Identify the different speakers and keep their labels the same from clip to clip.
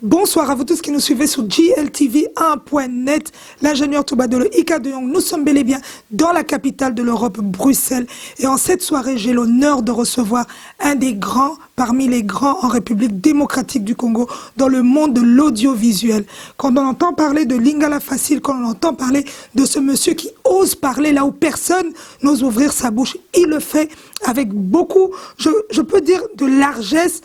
Speaker 1: Bonsoir à vous tous qui nous suivez sur GLTV1.net, l'ingénieur Toubadolo Ika de Young. Nous sommes bel et bien dans la capitale de l'Europe, Bruxelles. Et en cette soirée, j'ai l'honneur de recevoir un des grands, parmi les grands en République démocratique du Congo, dans le monde de l'audiovisuel. Quand on entend parler de Lingala Facile, quand on entend parler de ce monsieur qui ose parler là où personne n'ose ouvrir sa bouche, il le fait avec beaucoup, je peux dire, de largesse.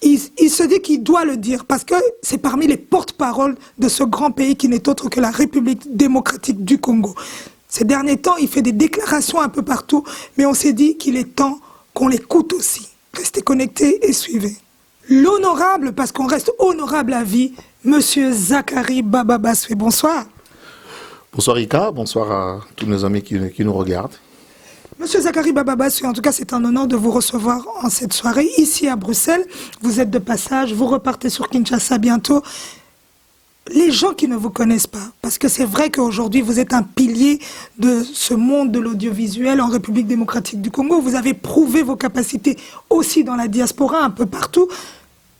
Speaker 1: Il se dit qu'il doit le dire parce que c'est parmi les porte-paroles de ce grand pays qui n'est autre que la République démocratique du Congo. Ces derniers temps, il fait des déclarations un peu partout, mais on s'est dit qu'il est temps qu'on l'écoute aussi. Restez connectés et suivez. L'honorable, parce qu'on reste honorable à vie, Monsieur Zakari Baba-Bassoué. Bonsoir.
Speaker 2: Bonsoir Ika, bonsoir à tous nos amis qui nous regardent.
Speaker 1: Monsieur Zakari Baba-Bassoué, en tout cas, c'est un honneur de vous recevoir en cette soirée, ici à Bruxelles. Vous êtes de passage, vous repartez sur Kinshasa bientôt. Les gens qui ne vous connaissent pas, parce que c'est vrai qu'aujourd'hui, vous êtes un pilier de ce monde de l'audiovisuel en République démocratique du Congo. Vous avez prouvé vos capacités aussi dans la diaspora, un peu partout.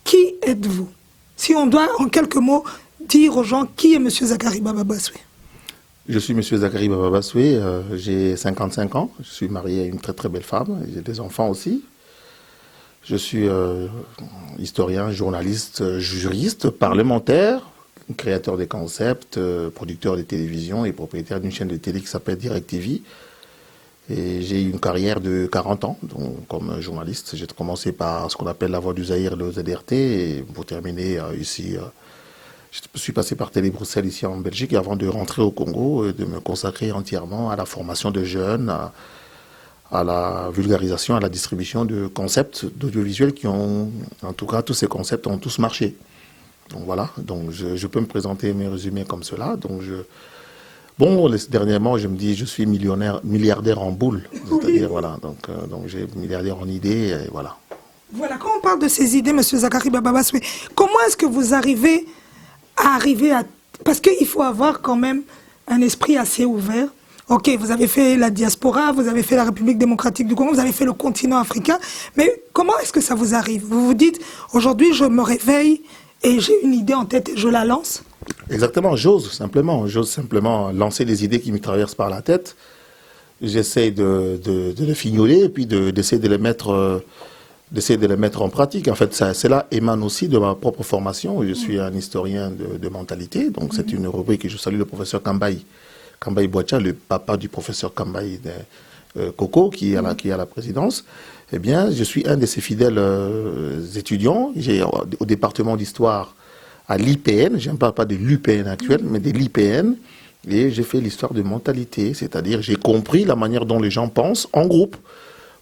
Speaker 1: Qui êtes-vous? Si on doit, en quelques mots, dire aux gens qui est Monsieur Zakari Baba-Bassoué.
Speaker 2: Je suis Monsieur Zakari Baba-Bassoué, j'ai 55 ans, je suis marié à une très très belle femme, j'ai des enfants aussi. Je suis historien, journaliste, juriste, parlementaire, créateur des concepts, producteur de télévision et propriétaire d'une chaîne de télé qui s'appelle DirecTV. Et j'ai eu une carrière de 40 ans donc, comme journaliste. J'ai commencé par ce qu'on appelle la Voix du Zaïre, le ZRT, et pour terminer ici... Je suis passé par Télé Bruxelles ici en Belgique avant de rentrer au Congo et de me consacrer entièrement à la formation de jeunes, à la vulgarisation, à la distribution de concepts d'audiovisuel qui ont, en tout cas tous ces concepts ont tous marché. Donc voilà, donc je peux me présenter, me résumer comme cela. Donc dernièrement je me dis je suis milliardaire en boule, c'est-à-dire voilà, donc j'ai milliardaire en idées et voilà.
Speaker 1: Voilà, quand on parle de ces idées, Monsieur Zakari Baba-Bassoué, comment est-ce que vous arrivez à... Parce qu'il faut avoir quand même un esprit assez ouvert. Ok, vous avez fait la diaspora, vous avez fait la République démocratique du Congo, vous avez fait le continent africain, mais comment est-ce que ça vous arrive? Vous vous dites, aujourd'hui je me réveille et j'ai une idée en tête et je la lance?
Speaker 2: Exactement, j'ose simplement lancer les idées qui me traversent par la tête. J'essaie de les fignoler et puis d'essayer de les mettre... en pratique. En fait, cela émane aussi de ma propre formation. Je suis un historien de mentalité, donc c'est une rubrique que je salue le professeur Kambaï Boacha, le papa du professeur Kambaï Koko, qui est à la présidence. Eh bien, je suis un de ses fidèles étudiants. J'ai au département d'histoire à l'IPN, je ne parle pas de l'UPN actuel, mais de l'IPN, et j'ai fait l'histoire de mentalité, c'est-à-dire j'ai compris la manière dont les gens pensent en groupe,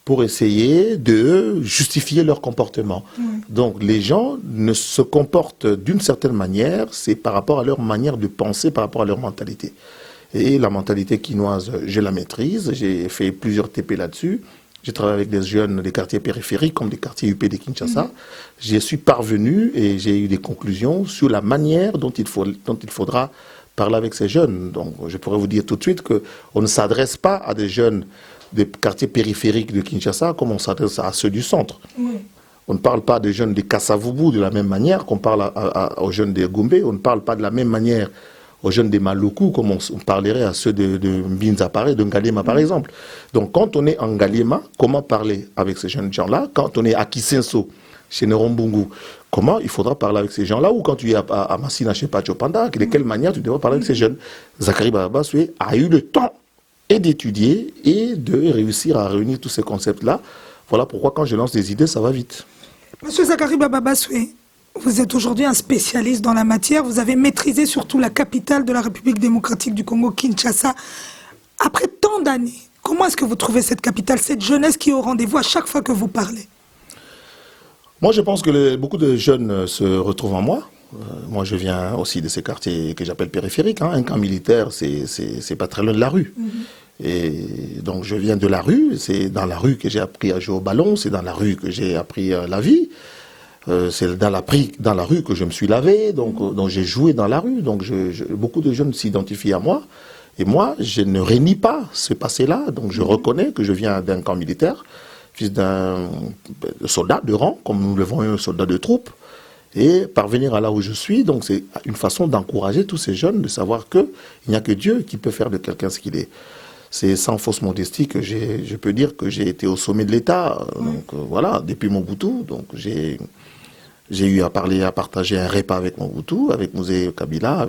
Speaker 2: pour essayer de justifier leur comportement. Donc les gens ne se comportent d'une certaine manière, c'est par rapport à leur manière de penser, par rapport à leur mentalité. Et la mentalité quinoise, je la maîtrise, j'ai fait plusieurs TP là-dessus, j'ai travaillé avec des jeunes des quartiers périphériques comme des quartiers UP de Kinshasa. J'y suis parvenu et j'ai eu des conclusions sur la manière dont il faudra parler avec ces jeunes. Donc je pourrais vous dire tout de suite qu'on ne s'adresse pas à des jeunes des quartiers périphériques de Kinshasa comme on s'adresse à ceux du centre. On ne parle pas des jeunes de Kassavubu de la même manière qu'on parle aux jeunes de Gombe. On ne parle pas de la même manière aux jeunes de Maluku comme on parlerait à ceux de Mbinzapare, de Ngalema par exemple. Donc quand on est en Ngalema, comment parler avec ces jeunes gens-là? Quand on est à Kisenso, chez Nerombungu, comment il faudra parler avec ces gens-là? Ou quand tu es à Massina, chez Pachopanda, de quelle manière tu devras parler avec ces jeunes? Zakari Baba-Bassoué a eu le temps et d'étudier et de réussir à réunir tous ces concepts-là. Voilà pourquoi quand je lance des idées, ça va vite.
Speaker 1: Monsieur Zakari Baba-Bassoué, vous êtes aujourd'hui un spécialiste dans la matière. Vous avez maîtrisé surtout la capitale de la République démocratique du Congo, Kinshasa. Après tant d'années, comment est-ce que vous trouvez cette capitale, cette jeunesse qui est au rendez-vous à chaque fois que vous parlez?
Speaker 2: Moi, je pense que beaucoup de jeunes se retrouvent en moi. Moi, je viens aussi de ces quartiers que j'appelle périphériques. Un camp militaire, c'est pas très loin de la rue. Et donc, je viens de la rue. C'est dans la rue que j'ai appris à jouer au ballon. C'est dans la rue que j'ai appris la vie. C'est dans la rue que je me suis lavé. Donc j'ai joué dans la rue. Donc, beaucoup de jeunes s'identifient à moi. Et moi, je ne rénie pas ce passé-là. Donc, je reconnais que je viens d'un camp militaire, fils d'un soldat de rang, comme nous le voyons, un soldat de troupe. et parvenir à là où je suis. Donc c'est une façon d'encourager tous ces jeunes, de savoir qu'il n'y a que Dieu qui peut faire de quelqu'un ce qu'il est. C'est sans fausse modestie que je peux dire que j'ai été au sommet de l'État. Donc voilà, depuis Mobutu. Donc j'ai eu à partager un repas avec Mobutu, avec Mosé Kabila,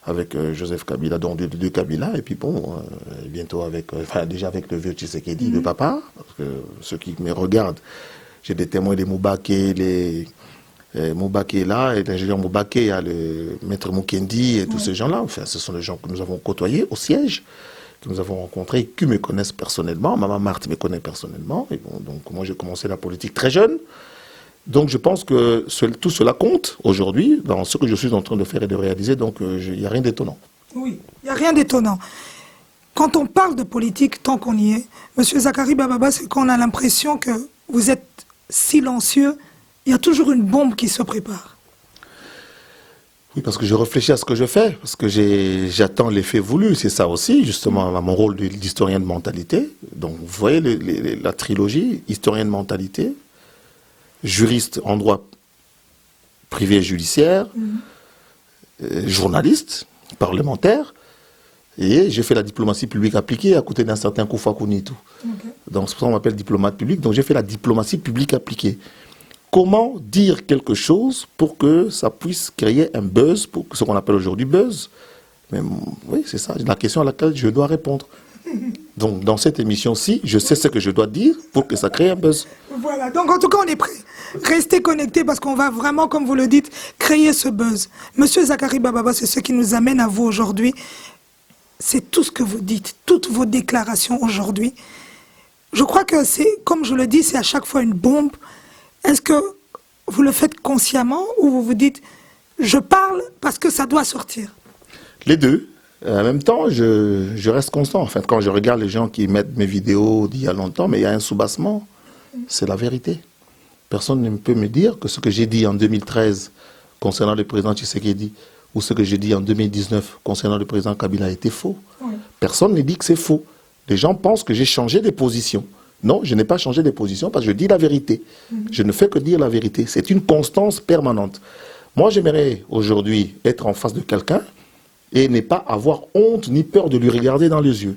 Speaker 2: avec Joseph Kabila, donc de deux Kabila, et puis bon, bientôt déjà avec le vieux Tshisekedi, le papa, parce que ceux qui me regardent, j'ai des témoins des Moubaké, Moubaké est là, et l'ingénieur Moubaké, il y a le maître Mukendi et tous ces gens-là. Enfin, ce sont les gens que nous avons côtoyés au siège, que nous avons rencontrés, qui me connaissent personnellement. Maman Marthe me connaît personnellement. Et bon, donc moi, j'ai commencé la politique très jeune. Donc je pense que tout cela compte aujourd'hui dans ce que je suis en train de faire et de réaliser. Donc il n'y a rien d'étonnant.
Speaker 1: Oui, il n'y a rien d'étonnant. Quand on parle de politique, tant qu'on y est, M. Zakari Bababa, c'est qu'on a l'impression que vous êtes silencieux. Il y a toujours une bombe qui se prépare.
Speaker 2: Oui, parce que je réfléchis à ce que je fais, parce que j'attends l'effet voulu. C'est ça aussi, justement, mon rôle d'historien de mentalité. Donc vous voyez la trilogie, historien de mentalité, juriste en droit privé et judiciaire, journaliste, parlementaire, et j'ai fait la diplomatie publique appliquée à côté d'un certain Koufa Kounitou. Donc c'est pour ça qu'on m'appelle diplomate public, donc j'ai fait la diplomatie publique appliquée. Comment dire quelque chose pour que ça puisse créer un buzz, pour ce qu'on appelle aujourd'hui buzz? Mais oui, c'est ça, la question à laquelle je dois répondre. Donc, dans cette émission-ci, je sais ce que je dois dire pour que ça crée un buzz.
Speaker 1: Voilà, donc en tout cas, on est prêt. Restez connectés parce qu'on va vraiment, comme vous le dites, créer ce buzz. Monsieur Zakari Bababa, c'est ce qui nous amène à vous aujourd'hui. C'est tout ce que vous dites, toutes vos déclarations aujourd'hui. Je crois que c'est, comme je le dis, c'est à chaque fois une bombe. Est-ce que vous le faites consciemment ou vous vous dites, je parle parce que ça doit sortir?
Speaker 2: Les deux. En même temps, je reste constant. En fait, quand je regarde les gens qui mettent mes vidéos d'il y a longtemps, mais il y a un soubassement, c'est la vérité. Personne ne peut me dire que ce que j'ai dit en 2013 concernant le président Tshisekedi ou ce que j'ai dit en 2019 concernant le président Kabila était faux. Oui. Personne ne dit que c'est faux. Les gens pensent que j'ai changé de position. Non, je n'ai pas changé de position parce que je dis la vérité. Je ne fais que dire la vérité. C'est une constance permanente. Moi, j'aimerais aujourd'hui être en face de quelqu'un et ne pas avoir honte ni peur de lui regarder dans les yeux.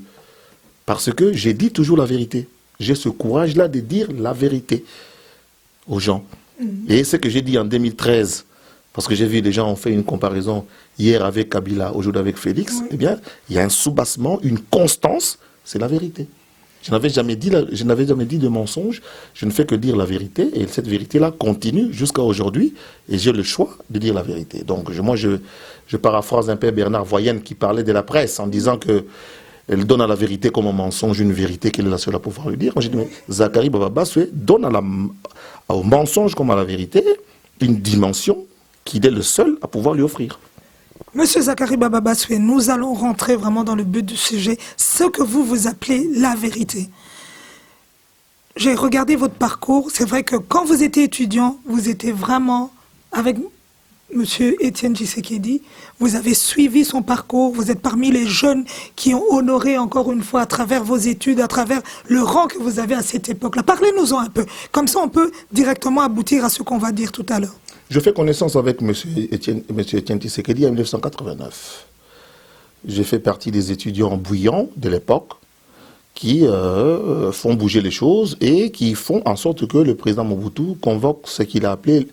Speaker 2: Parce que j'ai dit toujours la vérité. J'ai ce courage-là de dire la vérité aux gens. Et ce que j'ai dit en 2013, parce que j'ai vu les gens ont fait une comparaison hier avec Kabila, aujourd'hui avec Félix, eh bien, il y a un soubassement, une constance, c'est la vérité. Je n'avais jamais dit de mensonge, je ne fais que dire la vérité, et cette vérité-là continue jusqu'à aujourd'hui, et j'ai le choix de dire la vérité. Donc moi, je paraphrase un peu Bernard Voyenne qui parlait de la presse en disant qu'elle donne à la vérité comme un mensonge une vérité qu'elle est la seule à pouvoir le dire. Moi j'ai dit, mais Zakari Bababa donne au mensonge comme à la vérité une dimension qu'il est le seul à pouvoir lui offrir.
Speaker 1: Monsieur Zakari Bababa, nous allons rentrer vraiment dans le but du sujet, ce que vous appelez la vérité. J'ai regardé votre parcours, c'est vrai que quand vous étiez étudiant, vous étiez vraiment avec Monsieur Étienne Tshisekedi, vous avez suivi son parcours, vous êtes parmi les jeunes qui ont honoré encore une fois à travers vos études, à travers le rang que vous avez à cette époque-là. Parlez-nous-en un peu, comme ça on peut directement aboutir à ce qu'on va dire tout à l'heure.
Speaker 2: Je fais connaissance avec M. Étienne Tshisekedi en 1989. J'ai fait partie des étudiants bouillants de l'époque qui font bouger les choses et qui font en sorte que le président Mobutu convoque ce qu'il a appelé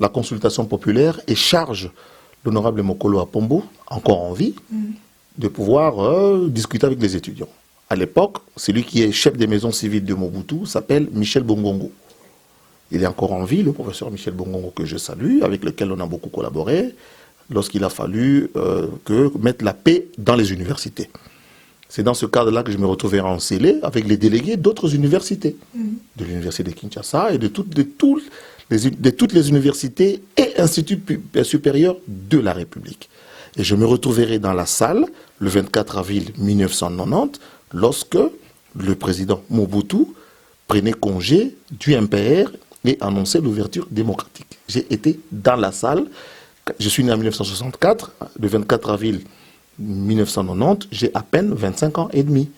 Speaker 2: la consultation populaire et charge l'honorable Mokolo Apombo, encore en vie, de pouvoir discuter avec les étudiants. À l'époque, celui qui est chef des maisons civiles de Mobutu s'appelle Michel Bongongo. Il est encore en vie, le professeur Michel Bongongo, que je salue, avec lequel on a beaucoup collaboré, lorsqu'il a fallu mettre la paix dans les universités. C'est dans ce cadre-là que je me retrouvais en scellé avec les délégués d'autres universités, de l'université de Kinshasa et de toutes les universités et instituts supérieurs de la République. Et je me retrouverai dans la salle le 24 avril 1990, lorsque le président Mobutu prenait congé du MPR et annonçait l'ouverture démocratique. J'ai été dans la salle, je suis né en 1964, le 24 avril 1990, j'ai à peine 25 ans et demi.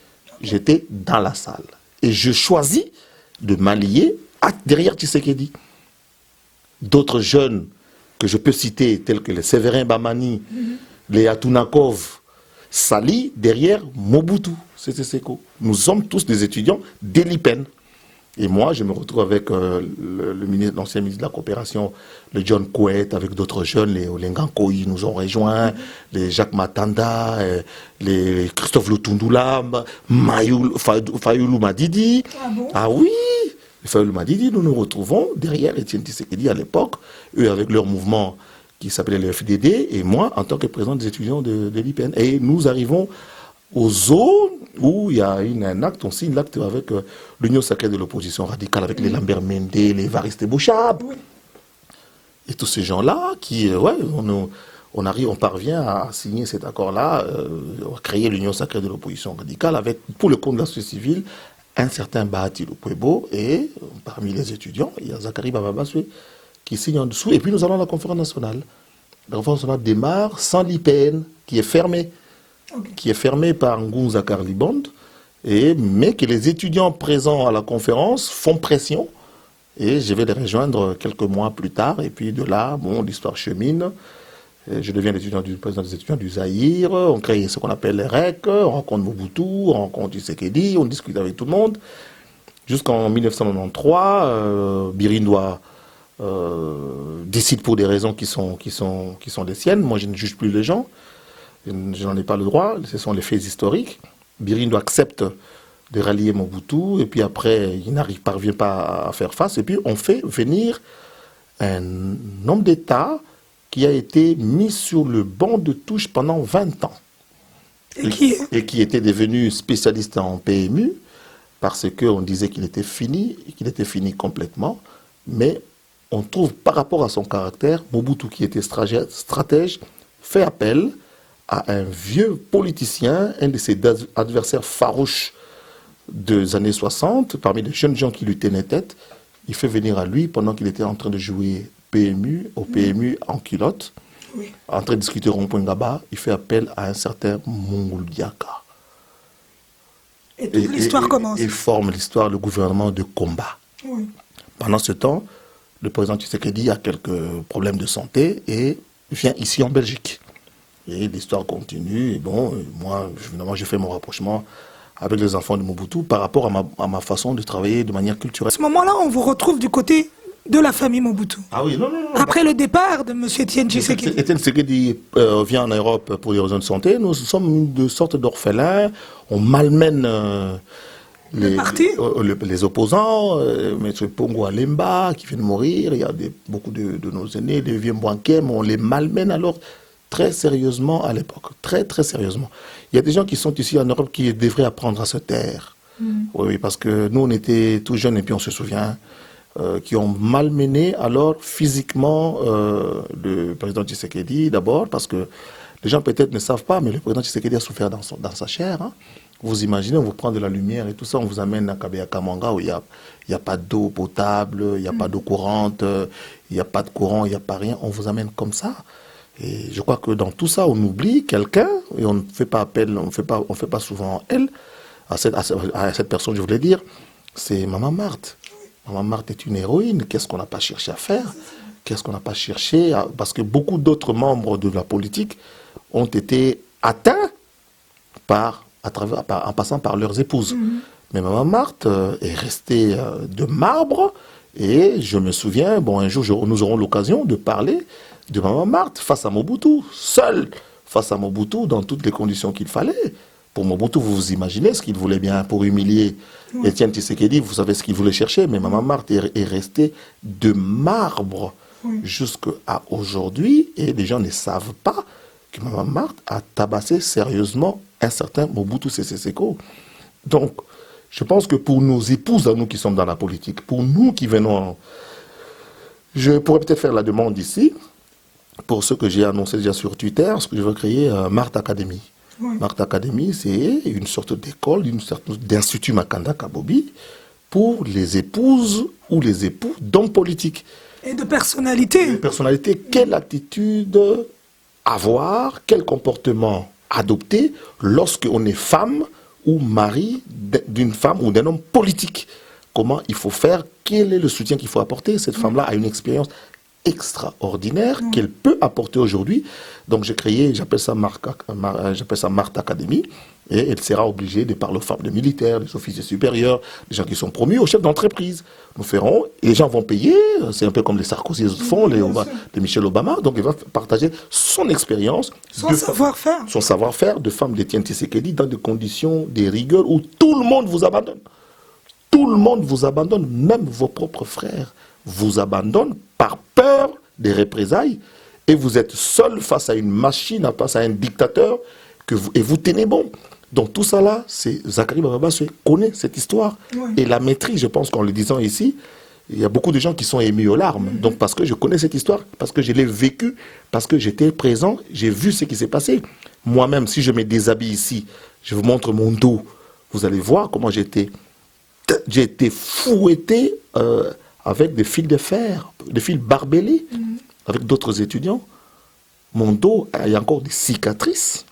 Speaker 2: J'étais dans la salle. Et je choisis de m'allier derrière Tshisekedi. d'autres jeunes que je peux citer, tels que les Séverin Bamani, les Atunakov, s'allient derrière Mobutu Sese Seko. Nous sommes tous des étudiants de l'IPEN. Et moi, je me retrouve avec l'ancien ministre de la Coopération, le John Kouet, avec d'autres jeunes, les Olengankoi nous ont rejoints, les Jacques Matanda, les Christophe Lutundula, Fayoulou Madidi.
Speaker 1: Ah bon?
Speaker 2: Ah oui, Fayoulou Madidi, nous nous retrouvons derrière Etienne Tshisekedi à l'époque, eux avec leur mouvement qui s'appelait le FDD, et moi en tant que président des étudiants de l'IPN. Et nous arrivons aux zones où il y a un acte, on signe l'acte avec l'Union sacrée de l'opposition radicale, avec les Lambert Mende, les Evariste Bouchab, et tous ces gens-là qui, on parvient à signer cet accord-là, à créer l'Union sacrée de l'opposition radicale, avec, pour le compte de la société civile, un certain Bahati Lukwebo, et parmi les étudiants, il y a Zachary Bababaswe qui signe en dessous, et puis nous allons à la conférence nationale. La conférence nationale démarre sans l'IPN, qui est fermée. Qui est fermé par Ngunza Karliband, mais que les étudiants présents à la conférence font pression, et je vais les rejoindre quelques mois plus tard, et puis de là, bon, l'histoire chemine, je deviens président des étudiants du Zaïre, on crée ce qu'on appelle les REC, on rencontre Mobutu, on rencontre Tshisekedi, on discute avec tout le monde, jusqu'en 1993, Birindois décide pour des raisons qui sont les siennes, moi je ne juge plus les gens, je n'en ai pas le droit, ce sont les faits historiques. Birindo accepte de rallier Mobutu, et puis après, il parvient pas à faire face, et puis on fait venir un homme d'État qui a été mis sur le banc de touche pendant 20 ans. Et qui était devenu spécialiste en PMU, parce qu'on disait qu'il était fini complètement, mais on trouve par rapport à son caractère, Mobutu qui était stratège, fait appel à un vieux politicien, un de ses adversaires farouches des années 60, parmi les jeunes gens qui lui tenaient tête, il fait venir à lui pendant qu'il était en train de jouer PMU, au PMU en culotte, en train de discuter rond-point Ngaba, il fait appel à un certain Mongol Diaka.
Speaker 1: Et toute l'histoire commence.
Speaker 2: Et forme l'histoire, le gouvernement de combat. Oui. Pendant ce temps, le président Tshisekedi a quelques problèmes de santé et vient ici en Belgique. Et l'histoire continue. Et bon, moi, évidemment, j'ai fait mon rapprochement avec les enfants de Mobutu par rapport à ma façon de travailler de manière culturelle.
Speaker 1: À ce moment-là, on vous retrouve du côté de la famille Mobutu.
Speaker 2: Ah oui, non.
Speaker 1: Après le départ de M. Etienne Tshisekedi.
Speaker 2: Etienne Tshisekedi vient en Europe pour des raisons de santé. Nous sommes de sorte d'orphelins. On malmène les opposants. M. Pongo Alemba qui vient de mourir. Il y a beaucoup de nos aînés, des vieux Mwankem. On les malmène alors très sérieusement à l'époque, très sérieusement. Il y a des gens qui sont ici en Europe qui devraient apprendre à se taire. Oui, parce que nous on était tout jeunes et puis on se souvient, qui ont malmené alors physiquement le président Tshisekedi d'abord, parce que les gens peut-être ne savent pas, mais le président Tshisekedi a souffert dans sa chair. Hein. Vous imaginez, on vous prend de la lumière et tout ça, on vous amène à Kabeya-Kamanga où il n'y a pas d'eau potable, il n'y a pas d'eau courante, il n'y a pas de courant, il n'y a pas rien, on vous amène comme ça. Et je crois que dans tout ça, on oublie quelqu'un, et on ne fait pas appel, on ne fait pas souvent elle, à cette personne, je voulais dire, c'est Maman Marthe. Maman Marthe est une héroïne. Qu'est-ce qu'on n'a pas cherché à faire? Qu'est-ce qu'on n'a pas cherché parce que beaucoup d'autres membres de la politique ont été atteints en passant par leurs épouses. Mais Maman Marthe est restée de marbre, et je me souviens, bon, un jour, nous aurons l'occasion de parler de Maman Marthe face à Mobutu, seule face à Mobutu dans toutes les conditions qu'il fallait. Pour Mobutu, vous vous imaginez ce qu'il voulait bien pour humilier Etienne Tshisekedi, vous savez ce qu'il voulait chercher, mais Maman Marthe est restée de marbre jusqu'à aujourd'hui, et les gens ne savent pas que Maman Marthe a tabassé sérieusement un certain Mobutu Sese Seko. Donc, je pense que pour nos épouses, à nous qui sommes dans la politique, pour nous qui venons, je pourrais peut-être faire la demande ici, pour ce que j'ai annoncé déjà sur Twitter, ce que je veux créer Marthe Academy. Marthe Academy, c'est une sorte d'école, une sorte d'institut Makanda Kabobi pour les épouses ou les époux d'hommes politiques.
Speaker 1: Et de personnalité.
Speaker 2: Quelle attitude avoir, quel comportement adopter lorsqu'on est femme ou mari d'une femme ou d'un homme politique. Comment il faut faire, quel est le soutien qu'il faut apporter. Cette femme-là a une expérience extraordinaire qu'elle peut apporter aujourd'hui. Donc j'ai créé, j'appelle ça Marthe Academy, et elle sera obligée de parler aux femmes de militaires, des officiers supérieurs, des gens qui sont promus aux chefs d'entreprise. Nous ferons, et les gens vont payer, c'est un peu comme les Sarkozy font, les Michelle Obama, donc elle va partager son expérience,
Speaker 1: son
Speaker 2: savoir-faire de femmes d'Étienne Tshisekedi dans des conditions, des rigueurs où tout le monde vous abandonne. Tout le monde vous abandonne, même vos propres frères vous abandonnent par peur des représailles, et vous êtes seul face à une machine, face à un dictateur, et vous tenez bon. Donc tout ça là, Zacharie Baba-Basoé connaît cette histoire et la maîtrise. Je pense qu'en le disant ici, il y a beaucoup de gens qui sont émus aux larmes. Donc parce que je connais cette histoire, parce que je l'ai vécue, parce que j'étais présent, j'ai vu ce qui s'est passé. Moi-même, si je me déshabille ici, je vous montre mon dos, vous allez voir comment j'ai été fouetté avec des fils de fer, des fils barbelés, avec d'autres étudiants. Mon dos, il y a encore des cicatrices.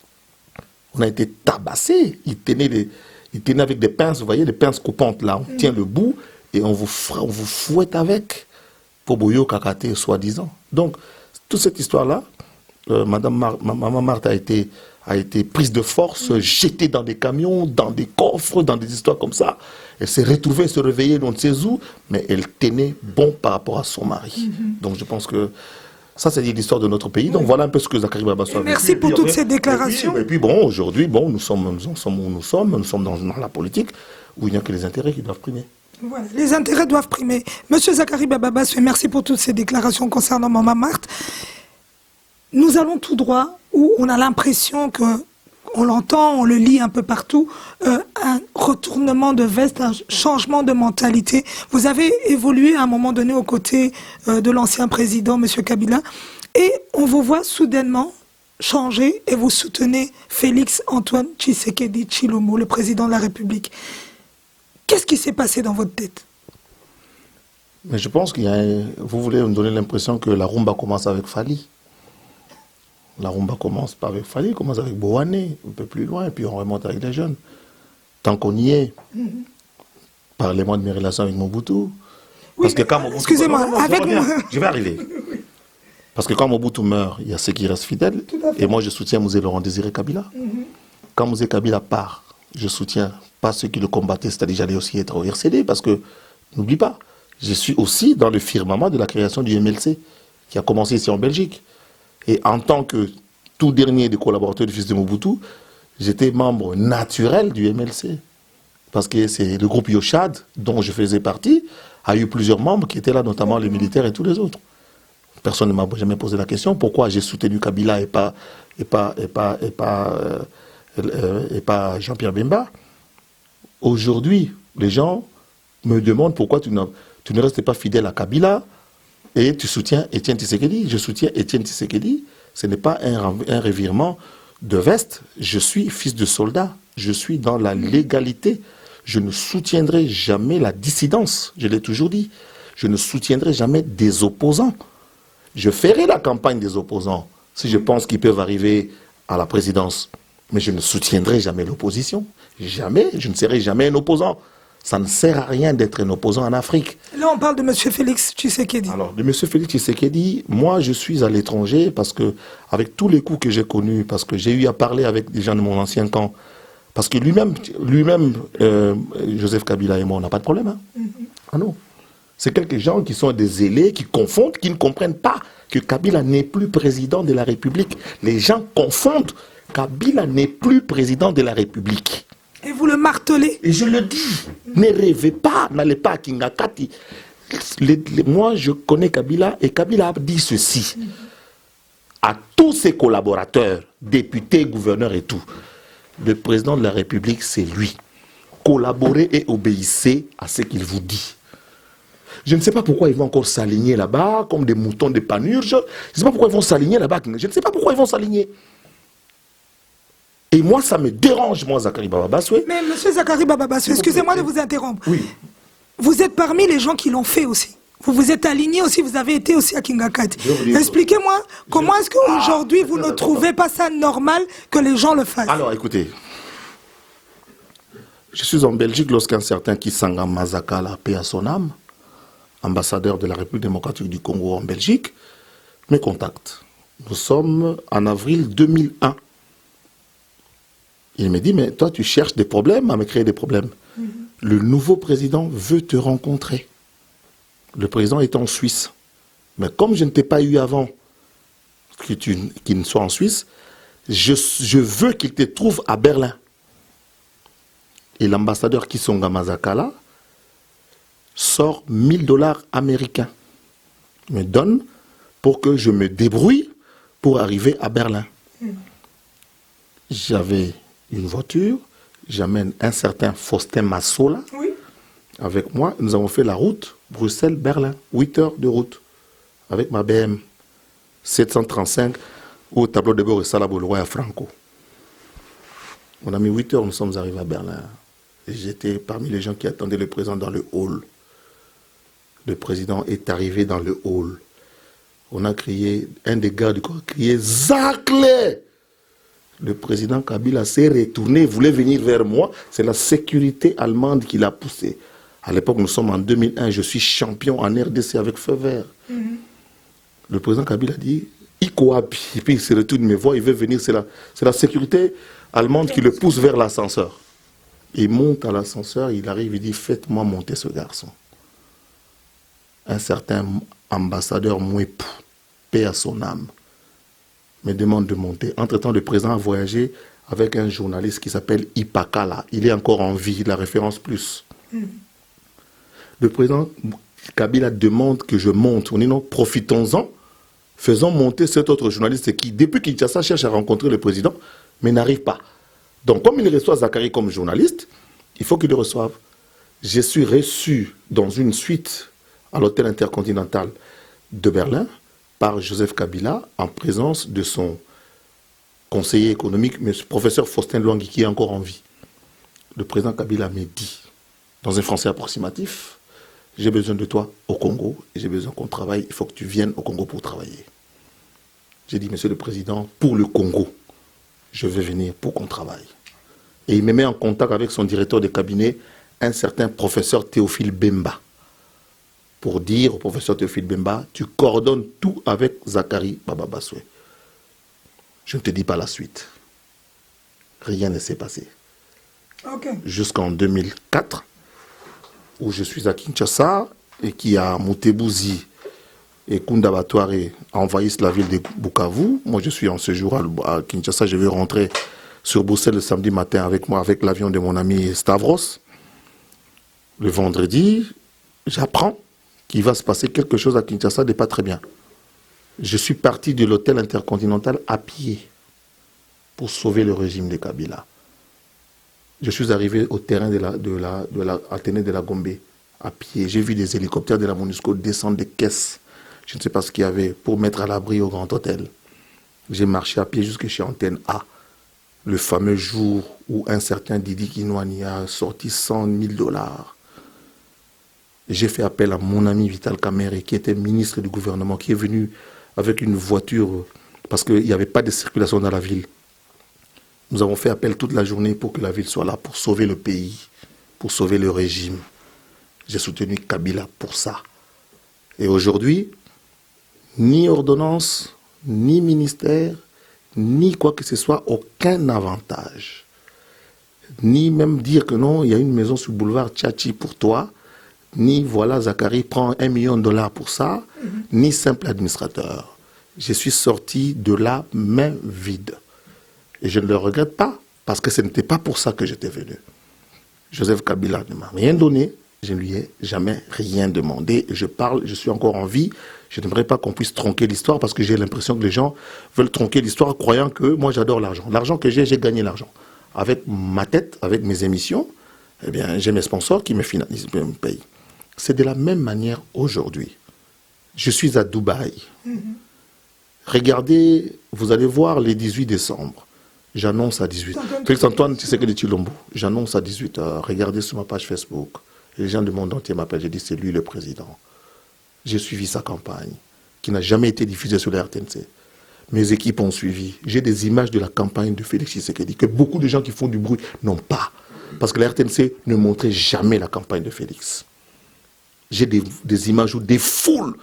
Speaker 2: On a été tabassés. Ils tenaient avec des pinces, vous voyez, des pinces coupantes là. On tient le bout et on vous fouette avec. Pour Boyo Kakate, soi-disant. Donc, toute cette histoire-là, Maman Marthe a été prise de force, jetée dans des camions, dans des coffres, dans des histoires comme ça. Elle s'est retrouvée, se réveiller, on ne sait où, mais elle tenait bon par rapport à son mari. Donc, je pense que ça, c'est l'histoire de notre pays. Donc, voilà un peu ce que Zacharie Baba-Basoé a vécu.
Speaker 1: Merci pour toutes ces déclarations.
Speaker 2: Et puis, bon, aujourd'hui, bon, nous sommes où nous sommes dans la politique où il n'y a que les intérêts qui doivent primer.
Speaker 1: Voilà, les intérêts doivent primer. Monsieur Zacharie Baba-Basoé, merci pour toutes ces déclarations concernant Maman Marthe. Nous allons tout droit où on a l'impression que, on l'entend, on le lit un peu partout, un retournement de veste, un changement de mentalité. Vous avez évolué à un moment donné aux côtés de l'ancien président, M. Kabila, et on vous voit soudainement changer et vous soutenez Félix Antoine Tshisekedi Tshilombo, le président de la République. Qu'est-ce qui s'est passé dans votre tête?
Speaker 2: Mais je pense vous voulez me donner l'impression que la rumba commence avec Fali. La rumba commence pas avec Fali, commence avec Boané, un peu plus loin, et puis on remonte avec les jeunes. Tant qu'on y est, parlez-moi de mes relations avec Mobutu. Parce que quand Mobutu...
Speaker 1: Excusez-moi,
Speaker 2: je vais arriver. Parce que quand Mobutu meurt, il y a ceux qui restent fidèles, et moi je soutiens Mouzé Laurent Désiré Kabila. Quand Mouzé Kabila part, je soutiens pas ceux qui le combattaient, c'est-à-dire j'allais aussi être au RCD, parce que, n'oublie pas, je suis aussi dans le firmament de la création du MLC, qui a commencé ici en Belgique. Et en tant que tout dernier des collaborateurs du fils de Mobutu, j'étais membre naturel du MLC. Parce que c'est le groupe Yoshad, dont je faisais partie, a eu plusieurs membres qui étaient là, notamment les militaires et tous les autres. Personne ne m'a jamais posé la question pourquoi j'ai soutenu Kabila et pas Jean-Pierre Bemba. Aujourd'hui, les gens me demandent pourquoi tu ne restes pas fidèle à Kabila et tu soutiens Étienne Tshisekedi. Je soutiens Étienne Tshisekedi. Ce n'est pas un revirement de veste. Je suis fils de soldat. Je suis dans la légalité. Je ne soutiendrai jamais la dissidence. Je l'ai toujours dit. Je ne soutiendrai jamais des opposants. Je ferai la campagne des opposants si je pense qu'ils peuvent arriver à la présidence. Mais je ne soutiendrai jamais l'opposition. Jamais. Je ne serai jamais un opposant. Ça ne sert à rien d'être un opposant en Afrique.
Speaker 1: Là, on parle de M. Félix Tshisekedi.
Speaker 2: Alors, de M. Félix Tshisekedi, moi, je suis à l'étranger parce que, avec tous les coups que j'ai connus, parce que j'ai eu à parler avec des gens de mon ancien camp, parce que lui-même, Joseph Kabila et moi, on n'a pas de problème. Hein. Ah non. C'est quelques gens qui sont des zélés, qui confondent, qui ne comprennent pas que Kabila n'est plus président de la République. Les gens confondent. Kabila n'est plus président de la République.
Speaker 1: Et vous le martelez.
Speaker 2: Et je le dis, ne rêvez pas, n'allez pas à Kingakati. Moi, je connais Kabila et Kabila a dit ceci à tous ses collaborateurs, députés, gouverneurs et tout. Le président de la République, c'est lui. Collaborez et obéissez à ce qu'il vous dit. Je ne sais pas pourquoi ils vont encore s'aligner là-bas, comme des moutons de panurge. Je ne sais pas pourquoi ils vont s'aligner là-bas. Je ne sais pas pourquoi ils vont s'aligner. Et moi, ça me dérange, moi, Zacharie Baba-Basoé.
Speaker 1: Mais monsieur Zacharie Baba-Basoé, excusez-moi de vous interrompre.
Speaker 2: Oui.
Speaker 1: Vous êtes parmi les gens qui l'ont fait aussi. Vous vous êtes aligné aussi, vous avez été aussi à Kingakati. Expliquez-moi, comment est-ce qu'aujourd'hui, vous ne trouvez pas ça normal que les gens le fassent?
Speaker 2: Alors, écoutez. Je suis en Belgique lorsqu'un certain Kisanga Mazaka, la paix à son âme, ambassadeur de la République démocratique du Congo en Belgique, me contacte. Nous sommes en avril 2001. Il me dit, mais toi, tu cherches des problèmes à me créer des problèmes. Le nouveau président veut te rencontrer. Le président est en Suisse. Mais comme je ne t'ai pas eu avant qu'il ne soit en Suisse, je veux qu'il te trouve à Berlin. Et l'ambassadeur Kisonga Mazakala sort $1000 américains, me donne pour que je me débrouille pour arriver à Berlin. J'avais une voiture, j'amène un certain Faustin Massola avec moi. Nous avons fait la route Bruxelles-Berlin, 8 heures de route, avec ma BM 735 au tableau de bord et Salabolois à Franco. On a mis 8 heures, nous sommes arrivés à Berlin. Et j'étais parmi les gens qui attendaient le président dans le hall. Le président est arrivé dans le hall. On a crié, un des gars du corps a crié « Zacle !» Le président Kabila s'est retourné, voulait venir vers moi. C'est la sécurité allemande qui l'a poussé. À l'époque, nous sommes en 2001, je suis champion en RDC avec feu vert. Le président Kabila a dit « Ikoapi ». Et puis il se retourne, me voit, il veut venir. C'est la sécurité allemande qui le pousse vers l'ascenseur. Il monte à l'ascenseur, il arrive, il dit « Faites-moi monter ce garçon ». Un certain ambassadeur Mouepou, paix à son âme, me demande de monter. Entre-temps, le président a voyagé avec un journaliste qui s'appelle Ipakala. Il est encore en vie, la référence plus. Le président Kabila demande que je monte. On dit non, profitons-en, faisons monter cet autre journaliste qui, depuis Kinshasa, cherche à rencontrer le président, mais n'arrive pas. Donc, comme il reçoit Zakari comme journaliste, il faut qu'il le reçoive. Je suis reçu dans une suite à l'hôtel intercontinental de Berlin par Joseph Kabila en présence de son conseiller économique, le professeur Faustin Luangi, qui est encore en vie. Le président Kabila m'a dit, dans un français approximatif, j'ai besoin de toi au Congo et j'ai besoin qu'on travaille, il faut que tu viennes au Congo pour travailler. J'ai dit, monsieur le président, pour le Congo, je vais venir pour qu'on travaille. Et il me met en contact avec son directeur de cabinet, un certain professeur Théophile Bemba, pour dire au professeur Théophile Bemba, tu coordonnes tout avec Zakari Baba Bassoué. Je ne te dis pas la suite. Rien ne s'est passé. Jusqu'en 2004, où je suis à Kinshasa, et qui a Moutebouzi et Kunda Batouare envahissent la ville de Bukavu. Moi, je suis en séjour à Kinshasa. Je vais rentrer sur Bruxelles le samedi matin avec moi, avec l'avion de mon ami Stavros. Le vendredi, j'apprends qu'il va se passer quelque chose à Kinshasa de pas très bien. Je suis parti de l'hôtel intercontinental à pied pour sauver le régime de Kabila. Je suis arrivé au terrain de l'Athénée de la Gombe à pied. J'ai vu des hélicoptères de la MONUSCO descendre des caisses. Je ne sais pas ce qu'il y avait pour mettre à l'abri au Grand Hôtel. J'ai marché à pied jusqu'à chez Antenne A. Le fameux jour où un certain Didi Kinwani a sorti $100 000. J'ai fait appel à mon ami Vital Kamerhe, qui était ministre du gouvernement, qui est venu avec une voiture, parce qu'il n'y avait pas de circulation dans la ville. Nous avons fait appel toute la journée pour que la ville soit là, pour sauver le pays, pour sauver le régime. J'ai soutenu Kabila pour ça. Et aujourd'hui, ni ordonnance, ni ministère, ni quoi que ce soit, aucun avantage. Ni même dire que non, il y a une maison sur le boulevard Tchachi pour toi, ni voilà, Zakari prend $1 million pour ça, ni simple administrateur. Je suis sorti de là main vide. Et je ne le regrette pas, parce que ce n'était pas pour ça que j'étais venu. Joseph Kabila ne m'a rien donné, je ne lui ai jamais rien demandé. Je parle, je suis encore en vie, je n'aimerais pas qu'on puisse tronquer l'histoire, parce que j'ai l'impression que les gens veulent tronquer l'histoire, croyant que moi j'adore l'argent. L'argent que j'ai gagné l'argent. Avec ma tête, avec mes émissions, eh bien, j'ai mes sponsors qui me financent, me payent. C'est de la même manière aujourd'hui. Je suis à Dubaï. Regardez, vous allez voir les 18 décembre. J'annonce à 18h. Félix Antoine Tshisekedi Tshilombo. J'annonce à 18h. Regardez sur ma page Facebook. Les gens du monde entier m'appellent. J'ai dit, c'est lui le président. J'ai suivi sa campagne, qui n'a jamais été diffusée sur la RTNC. Mes équipes ont suivi. J'ai des images de la campagne de Félix Tshisekedi que beaucoup de gens qui font du bruit n'ont pas. Parce que la RTNC ne montrait jamais la campagne de Félix. J'ai des images où des foules,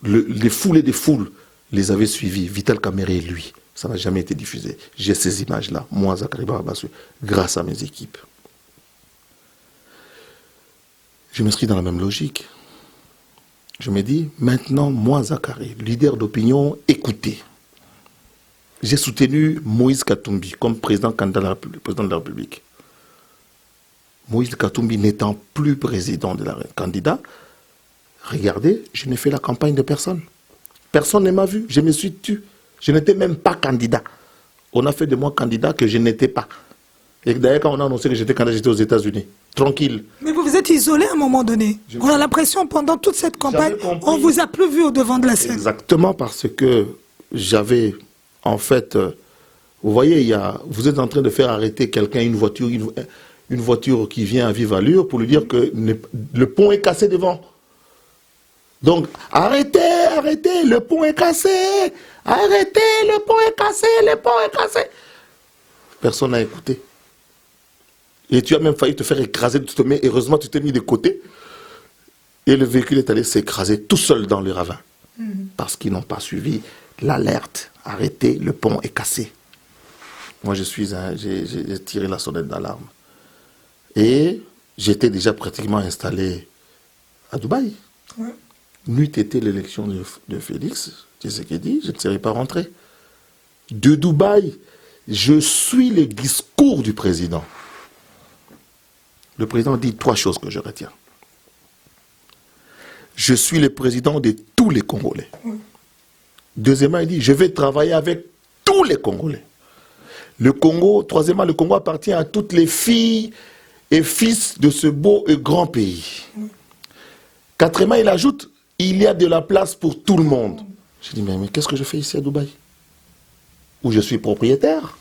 Speaker 2: les foules et des foules les avaient suivis. Vital Kamerhe et lui. Ça n'a jamais été diffusé. J'ai ces images-là, moi, Zakari Baba-Basoui, grâce à mes équipes. Je m'inscris dans la même logique. Je me dis, maintenant, moi, Zakari, leader d'opinion, écoutez. J'ai soutenu Moïse Katumbi comme président candidat président de la République. Moïse Katumbi n'étant plus président de la candidat, regardez, je n'ai fait la campagne de personne. Personne ne m'a vu, je me suis tué. Je n'étais même pas candidat. On a fait de moi candidat que je n'étais pas. Et d'ailleurs, quand on a annoncé que j'étais candidat, j'étais aux États-Unis. Tranquille.
Speaker 1: Mais vous vous êtes isolé à un moment donné. On a l'impression, pendant toute cette campagne, on ne vous a plus vu au devant de la scène.
Speaker 2: Exactement, parce que j'avais, en fait, vous voyez, vous êtes en train de faire arrêter quelqu'un, une voiture qui vient à vive allure pour lui dire que le pont est cassé devant. Donc, arrêtez, le pont est cassé. Arrêtez, le pont est cassé, le pont est cassé. Personne n'a écouté. Et tu as même failli te faire écraser, heureusement tu t'es mis de côté. Et le véhicule est allé s'écraser tout seul dans le ravin. Parce qu'ils n'ont pas suivi l'alerte. Arrêtez, le pont est cassé. Moi, j'ai tiré la sonnette d'alarme. Et j'étais déjà pratiquement installé à Dubaï. Ouais. N'eût été l'élection de Félix Tshisekedi, je ne serais pas rentré. De Dubaï, je suis le discours du président. Le président dit 3 choses que je retiens. Je suis le président de tous les Congolais. Oui. Deuxièmement, il dit, je vais travailler avec tous les Congolais. Le Congo, troisièmement, le Congo appartient à toutes les filles et fils de ce beau et grand pays. Oui. Quatrièmement, il ajoute, il y a de la place pour tout le monde. Je dis, mais qu'est-ce que je fais ici à Dubaï? Où je suis propriétaire?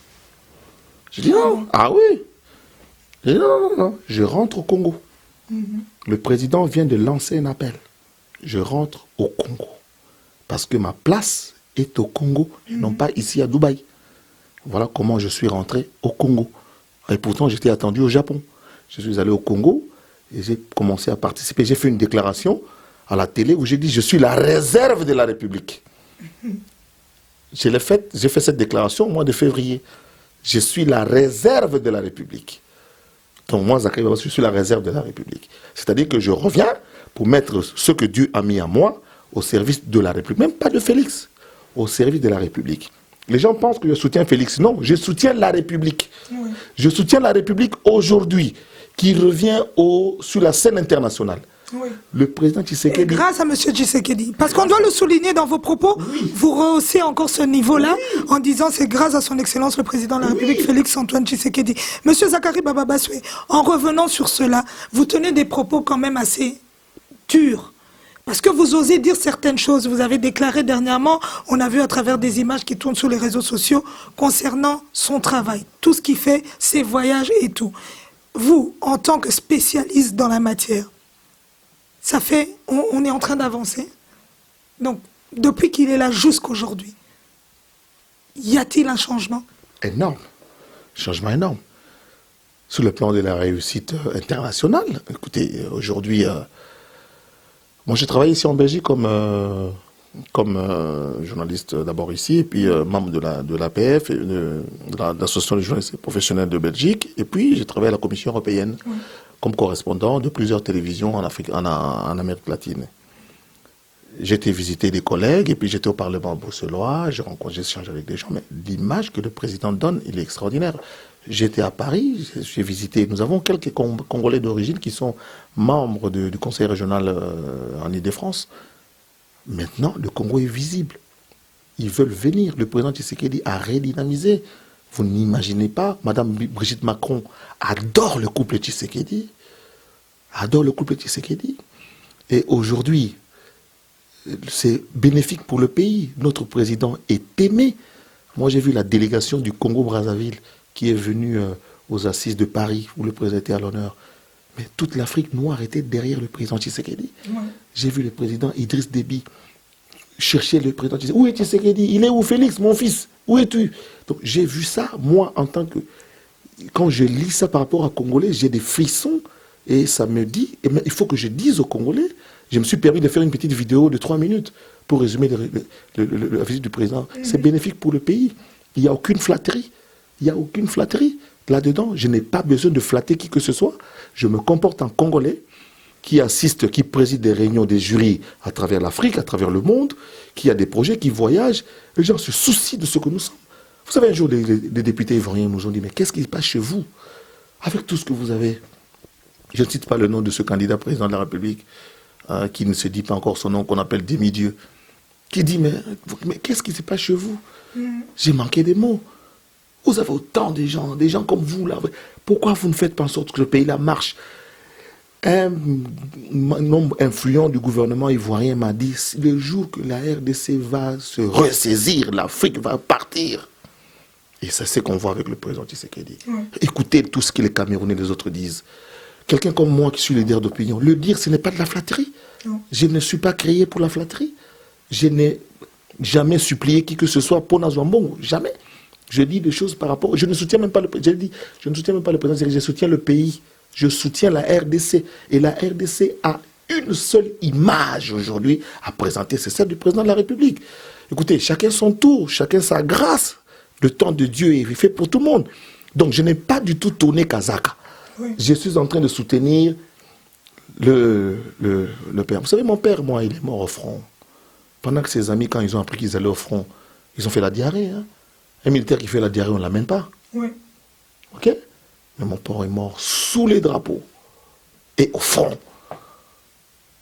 Speaker 2: Je dis, non. Ah oui. Je dis, non. Je rentre au Congo. Le président vient de lancer un appel. Je rentre au Congo. Parce que ma place est au Congo, et non pas ici à Dubaï. Voilà comment je suis rentré au Congo. Et pourtant, j'étais attendu au Japon. Je suis allé au Congo et j'ai commencé à participer. J'ai fait une déclaration à la télé où j'ai dit « Je suis la réserve de la République ». J'ai fait cette déclaration au mois de février. Je suis la réserve de la République. Donc moi, Zakari Baba, je suis la réserve de la République. C'est-à-dire que je reviens pour mettre ce que Dieu a mis à moi au service de la République. Même pas de Félix, au service de la République. Les gens pensent que je soutiens Félix. Non, je soutiens la République. Oui. Je soutiens la République aujourd'hui, qui revient sur la scène internationale. Oui. Le président Tshisekedi... Et
Speaker 1: grâce à M. Tshisekedi. Parce qu'on doit le souligner dans vos propos, oui. Vous rehaussez encore ce niveau-là, oui. En disant c'est grâce à son Excellence le président de la République, Félix Antoine Tshisekedi. M. Zakari Baba-Basoui, en revenant sur cela, vous tenez des propos quand même assez durs. Parce que vous osez dire certaines choses. Vous avez déclaré dernièrement, on a vu à travers des images qui tournent sur les réseaux sociaux, concernant son travail, tout ce qu'il fait, ses voyages et tout. Vous, en tant que spécialiste dans la matière, ça fait, on est en train d'avancer. Donc, depuis qu'il est là jusqu'aujourd'hui, y a-t-il un changement?
Speaker 2: Énorme. Changement énorme. Sur le plan de la réussite internationale, écoutez, aujourd'hui... Moi, j'ai travaillé ici en Belgique comme journaliste d'abord ici, et puis membre de l'APF, de l'Association des journalistes professionnels de Belgique, et puis j'ai travaillé à la Commission européenne comme correspondant de plusieurs télévisions en Afrique, en Amérique latine. J'ai été visiter des collègues, et puis j'étais au Parlement bruxellois, j'ai échangé avec des gens, mais l'image que le président donne, il est extraordinaire. J'étais à Paris, j'ai visité, nous avons quelques Congolais d'origine qui sont membres du conseil régional en Île-de-France. Maintenant, le Congo est visible. Ils veulent venir. Le président Tshisekedi a redynamisé. Vous n'imaginez pas, Madame Brigitte Macron adore le couple Tshisekedi. Adore le couple Tshisekedi. Et aujourd'hui, c'est bénéfique pour le pays. Notre président est aimé. Moi, j'ai vu la délégation du Congo-Brazzaville qui est venu aux assises de Paris, où le président était à l'honneur. Mais toute l'Afrique noire était derrière le président Tshisekedi. Ouais. J'ai vu le président Idriss Déby chercher le président Tshisekedi. Où est Tshisekedi? Il est où, Félix, mon fils? Où es-tu? Donc j'ai vu ça, moi, en tant que... Quand je lis ça par rapport à Congolais, j'ai des frissons Et ça me dit, il faut que je dise aux Congolais, je me suis permis de faire une petite vidéo de 3 minutes pour résumer la visite du président. C'est bénéfique pour le pays. Il n'y a aucune flatterie. Il n'y a aucune flatterie là-dedans. Je n'ai pas besoin de flatter qui que ce soit. Je me comporte en Congolais qui assiste, qui préside des réunions des jurys à travers l'Afrique, à travers le monde, qui a des projets, qui voyagent. Les gens se soucient de ce que nous sommes. Vous savez, un jour, des députés ivoiriens nous ont dit, mais qu'est-ce qui se passe chez vous avec tout ce que vous avez? Je ne cite pas le nom de ce candidat président de la République, qui ne se dit pas encore son nom, qu'on appelle demi-dieu, qui dit, mais qu'est-ce qui se passe chez vous? J'ai manqué des mots. Vous avez autant de gens comme vous, là. Pourquoi vous ne faites pas en sorte que le pays là marche? Un nombre influent du gouvernement ivoirien m'a dit, le jour que la RDC va se ressaisir, l'Afrique va partir. Et c'est ce qu'on voit avec le président Tshisekedi. Écoutez tout ce que les Camerounais et les autres disent. Quelqu'un comme moi qui suis leader d'opinion, le dire, ce n'est pas de la flatterie. Non. Je ne suis pas créé pour la flatterie. Je n'ai jamais supplié qui que ce soit pour Nazouambongo. Jamais. Je dis des choses par rapport... Je ne soutiens même pas le président. Je ne soutiens même pas le président. Je soutiens le pays. Je soutiens la RDC. Et la RDC a une seule image aujourd'hui à présenter. C'est celle du président de la République. Écoutez, chacun son tour. Chacun sa grâce. Le temps de Dieu est fait pour tout le monde. Donc je n'ai pas du tout tourné Kazaka. Oui. Je suis en train de soutenir le père. Vous savez, mon père, moi, il est mort au front. Pendant que ses amis, quand ils ont appris qu'ils allaient au front, ils ont fait la diarrhée. Hein. Un militaire qui fait la diarrhée, on ne l'amène pas. Oui. Ok? Mais mon père est mort sous les drapeaux et au front.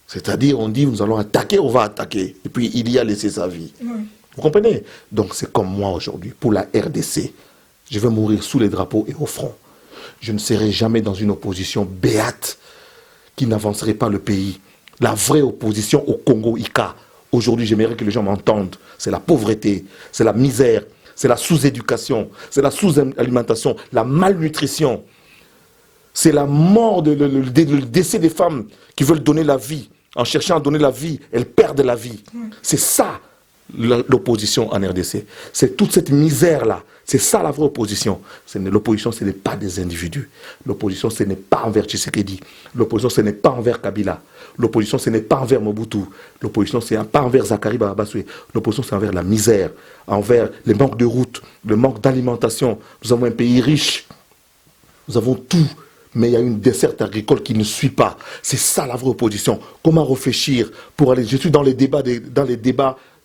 Speaker 2: C'est-à-dire, on dit, nous allons attaquer, on va attaquer. Et puis, il y a laissé sa vie. Oui. Vous comprenez? Donc, c'est comme moi aujourd'hui, pour la RDC. Je vais mourir sous les drapeaux et au front. Je ne serai jamais dans une opposition béate qui n'avancerait pas le pays. La vraie opposition au Congo-ICA. Aujourd'hui, j'aimerais que les gens m'entendent. C'est la pauvreté, c'est la misère, c'est la sous-éducation, c'est la sous-alimentation, la malnutrition. C'est la mort, le décès des femmes qui veulent donner la vie. En cherchant à donner la vie, elles perdent la vie. C'est ça l'opposition en RDC. C'est toute cette misère-là. C'est ça la vraie opposition. L'opposition, ce n'est pas des individus. L'opposition, ce n'est pas envers Tshisekedi. L'opposition, ce n'est pas envers Kabila. L'opposition, ce n'est pas envers Mobutu. L'opposition, ce n'est pas envers Zakari Barabasoué. L'opposition, c'est envers la misère, envers le manque de routes, le manque d'alimentation. Nous avons un pays riche. Nous avons tout. Mais il y a une desserte agricole qui ne suit pas. C'est ça la vraie opposition. Comment réfléchir pour aller... Je suis dans les débats,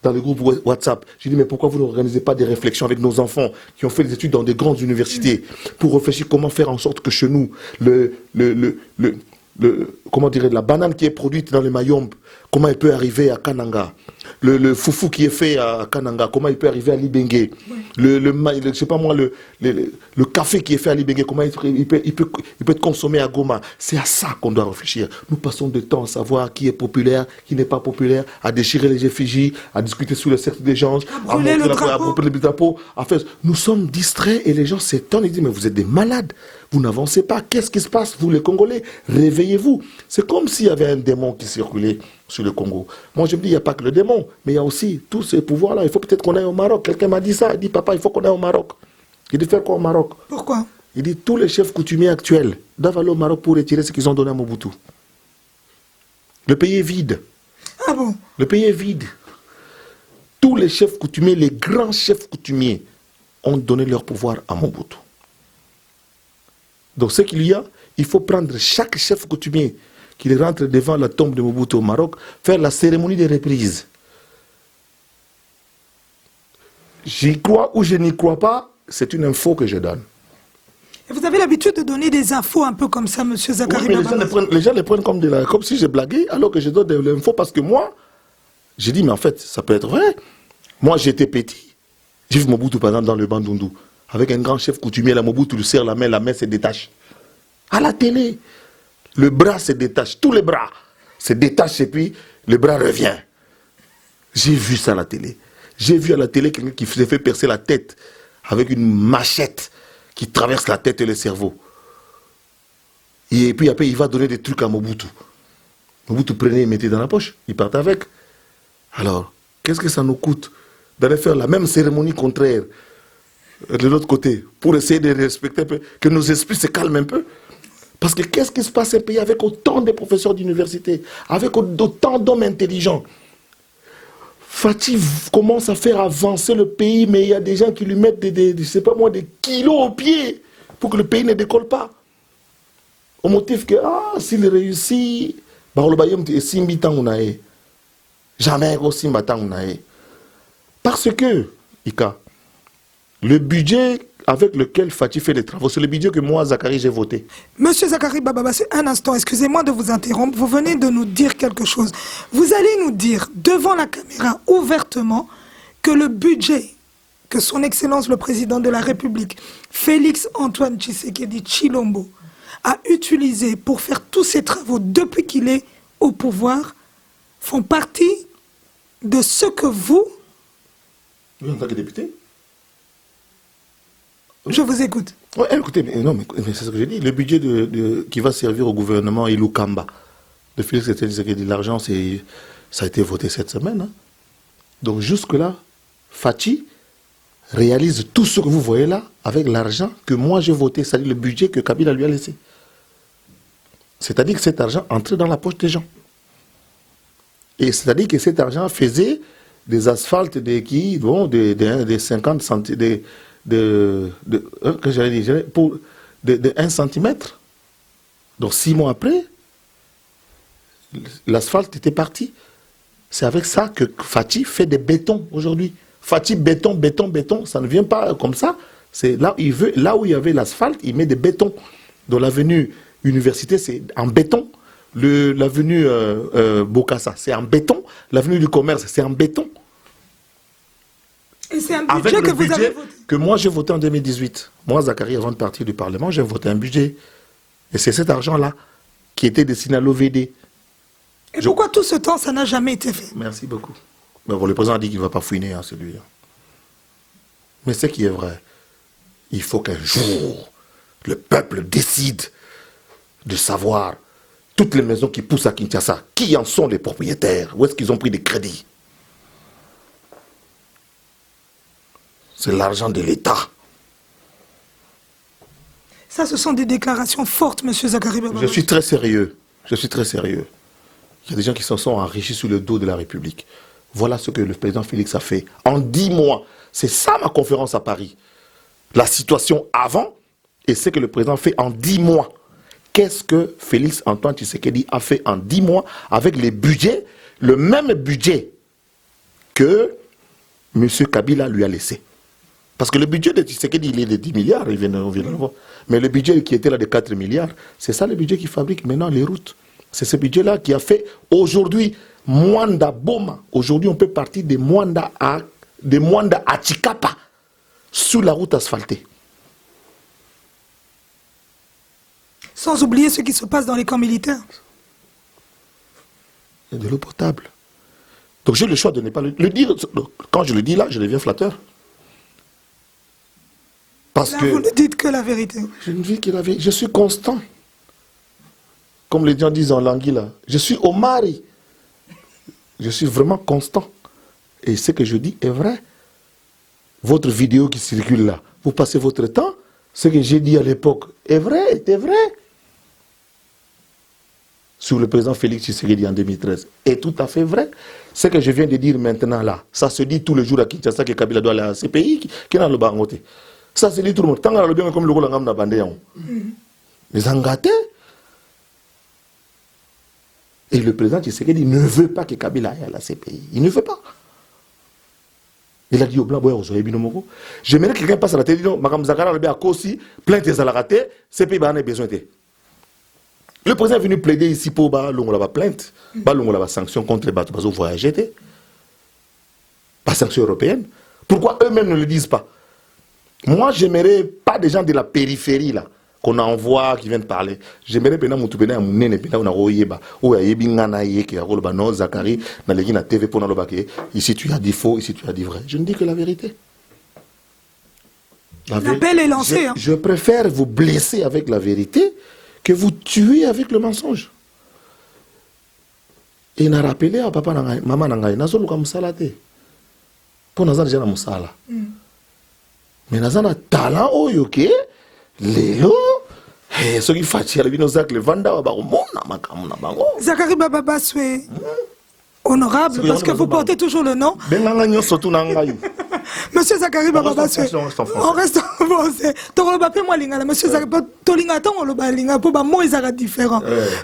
Speaker 2: dans le groupe WhatsApp. J'ai dit, mais pourquoi vous n'organisez pas des réflexions avec nos enfants qui ont fait des études dans des grandes universités pour réfléchir comment faire en sorte que chez nous, comment dire, la banane qui est produite dans les Mayombe, comment elle peut arriver à Kananga? Le foufou qui est fait à Kananga, comment il peut arriver à Libenge? Je sais pas moi, le café qui est fait à Libenge, comment il peut être consommé à Goma? C'est à ça qu'on doit réfléchir. Nous passons du temps à savoir qui est populaire, qui n'est pas populaire, à déchirer les effigies, à discuter sous le cercle d'échange, à brûler le drapeau. Nous sommes distraits et les gens s'étonnent et disent, mais vous êtes des malades. Vous n'avancez pas. Qu'est-ce qui se passe, vous les Congolais? Réveillez-vous. C'est comme s'il y avait un démon qui circulait sur le Congo. Moi, je me dis, il n'y a pas que le démon, mais il y a aussi tous ces pouvoirs-là. Il faut peut-être qu'on aille au Maroc. Quelqu'un m'a dit ça. Il dit, papa, il faut qu'on aille au Maroc. Il dit, faire quoi au Maroc?
Speaker 1: Pourquoi?
Speaker 2: Il dit, tous les chefs coutumiers actuels doivent aller au Maroc pour retirer ce qu'ils ont donné à Mobutu. Le pays est vide.
Speaker 1: Ah bon?
Speaker 2: Le pays est vide. Tous les chefs coutumiers, les grands chefs coutumiers, ont donné leur pouvoir à Mobutu. Donc, ce qu'il y a, il faut prendre chaque chef coutumier qui rentre devant la tombe de Mobutu au Maroc, faire la cérémonie de reprise. J'y crois ou je n'y crois pas, c'est une info que je donne.
Speaker 1: Et vous avez l'habitude de donner des infos un peu comme ça, M. Zakari?
Speaker 2: Oui, mais les gens les prennent comme si j'ai blagué, alors que je donne des infos parce que moi, j'ai dit, mais en fait, ça peut être vrai. Moi, j'étais petit. J'ai vu Mobutu, par exemple, dans le Bandundu, avec un grand chef coutumier, la Mobutu lui serre la main se détache. À la télé, le bras se détache, tous les bras se détachent et puis le bras revient. J'ai vu ça à la télé. J'ai vu à la télé quelqu'un qui s'est fait percer la tête avec une machette qui traverse la tête et le cerveau. Et puis après, il va donner des trucs à Mobutu. Mobutu prenait et mettait dans la poche. Il part avec. Alors, qu'est-ce que ça nous coûte d'aller faire la même cérémonie contraire de l'autre côté pour essayer de respecter un peu, que nos esprits se calment un peu? Parce que qu'est-ce qui se passe dans un pays avec autant de professeurs d'université, avec autant d'hommes intelligents? Fatih commence à faire avancer le pays, mais il y a des gens qui lui mettent je sais pas moi, des kilos au pied pour que le pays ne décolle pas. Au motif que, s'il réussit, jamais aussi parce que, Ika, le budget avec lequel Fatih fait les travaux, c'est le budget que moi, Zakari, j'ai voté.
Speaker 1: Monsieur Zakari Bababa, un instant, excusez-moi de vous interrompre. Vous venez de nous dire quelque chose. Vous allez nous dire, devant la caméra, ouvertement, que le budget que son Excellence le Président de la République, Félix Antoine Tshisekedi Tshilombo, a utilisé pour faire tous ces travaux depuis qu'il est au pouvoir, font partie de ce que vous...
Speaker 2: Oui, en tant que député.
Speaker 1: Je vous écoute.
Speaker 2: Ouais, écoutez, mais c'est ce que j'ai dit. Le budget qui va servir au gouvernement Ilukamba de Félix Tshisekedi, l'argent, ça a été voté cette semaine. Hein. Donc jusque-là, Fatih réalise tout ce que vous voyez là avec l'argent que moi j'ai voté, c'est-à-dire le budget que Kabila lui a laissé. C'est-à-dire que cet argent entrait dans la poche des gens. Et c'est-à-dire que cet argent faisait des asphaltes des 50 cm, de 1 cm. Donc 6 mois après, l'asphalte était parti. C'est avec ça que Fatih fait des bétons aujourd'hui. Fatih, béton, ça ne vient pas comme ça. C'est là où il y avait l'asphalte, il met des bétons. Dans l'avenue Université, c'est en béton. L'avenue Bokassa, c'est en béton. L'avenue du Commerce, c'est en béton.
Speaker 1: Et c'est un budget que vous avez voté.
Speaker 2: Que moi j'ai voté en 2018. Moi, Zakari, avant de partir du Parlement, j'ai voté un budget. Et c'est cet argent-là qui était destiné à l'OVD.
Speaker 1: Et pourquoi tout ce temps, ça n'a jamais été fait?
Speaker 2: Merci beaucoup. Mais bon, le président a dit qu'il ne va pas fouiner celui-là. Mais ce qui est vrai, il faut qu'un jour, le peuple décide de savoir toutes les maisons qui poussent à Kinshasa, qui en sont les propriétaires, où est-ce qu'ils ont pris des crédits. C'est l'argent de l'État.
Speaker 1: Ça, ce sont des déclarations fortes, monsieur Zakari Bababa.
Speaker 2: Je suis très sérieux. Je suis très sérieux. Il y a des gens qui s'en sont enrichis sur le dos de la République. Voilà ce que le président Félix a fait en 10 mois. C'est ça ma conférence à Paris. La situation avant et ce que le président fait en 10 mois. Qu'est-ce que Félix Antoine Tshisekedi a fait en 10 mois avec les budgets, le même budget que M. Kabila lui a laissé. Parce que le budget de Tshisekedi, il est de 10 milliards, on vient de le voir. Mais le budget qui était là de 4 milliards, c'est ça le budget qui fabrique maintenant les routes. C'est ce budget-là qui a fait aujourd'hui Mwanda Boma. Aujourd'hui, on peut partir de Mwanda à Chikapa sur la route asphaltée.
Speaker 1: Sans oublier ce qui se passe dans les camps militaires.
Speaker 2: Il y a de l'eau potable. Donc j'ai le choix de ne pas le dire. Quand je le dis là, je deviens flatteur. Parce
Speaker 1: là,
Speaker 2: que
Speaker 1: vous ne dites que la vérité.
Speaker 2: Je ne dis que la vérité. Je suis constant. Comme les gens disent en langue là. Je suis au mari. Je suis vraiment constant. Et ce que je dis est vrai. Votre vidéo qui circule là, vous passez votre temps. Ce que j'ai dit à l'époque est vrai, était vrai. Sur le président Félix Tshisekedi en 2013 est tout à fait vrai. Ce que je viens de dire maintenant là, ça se dit tous les jours à Kinshasa que Kabila doit aller à ces pays qui n'ont le bangoté. Ça se dit tout le monde. Tant que le bien comme le Golangam n'a bandé. Les engatés. Et le président Tshisekedi ne veut pas que Kabila aille à la CPI. Il ne veut pas. Il a dit au blanc, j'aimerais que quelqu'un passe à la télé, dit non, Mme Zakara, le bien à Kosi, plainte des alaratés, CPI en a besoin de. Le président est venu plaider ici pour la plainte, la sanction contre les bateaux voyageurs, pas sanction européenne. Pourquoi eux-mêmes ne le disent pas? Moi, j'aimerais pas des gens de la périphérie là qu'on envoie qui viennent parler. J'aimerais bien mon toupena mon nene pena on a royeba ou yebingana yeke a rolba no Zakari na legi na TV pour na lobake ici tu as dit faux, ici tu as dit vrai. Je ne dis que la vérité.
Speaker 1: L'appel est lancé.
Speaker 2: Je préfère vous blesser avec la vérité que vous tuer avec le mensonge. Et n'a rappelé à papa nangai, maman nangai, n'a zolu comme salate. Pour n'a déjà na musala. Mais n'a zana talent oyoke, lelo, Ce qui fait, le Vanda,
Speaker 1: Zakari Baba Baswe, honorable, parce que vous portez toujours le nom. Monsieur Zakari Baba Baswe, on reste en français.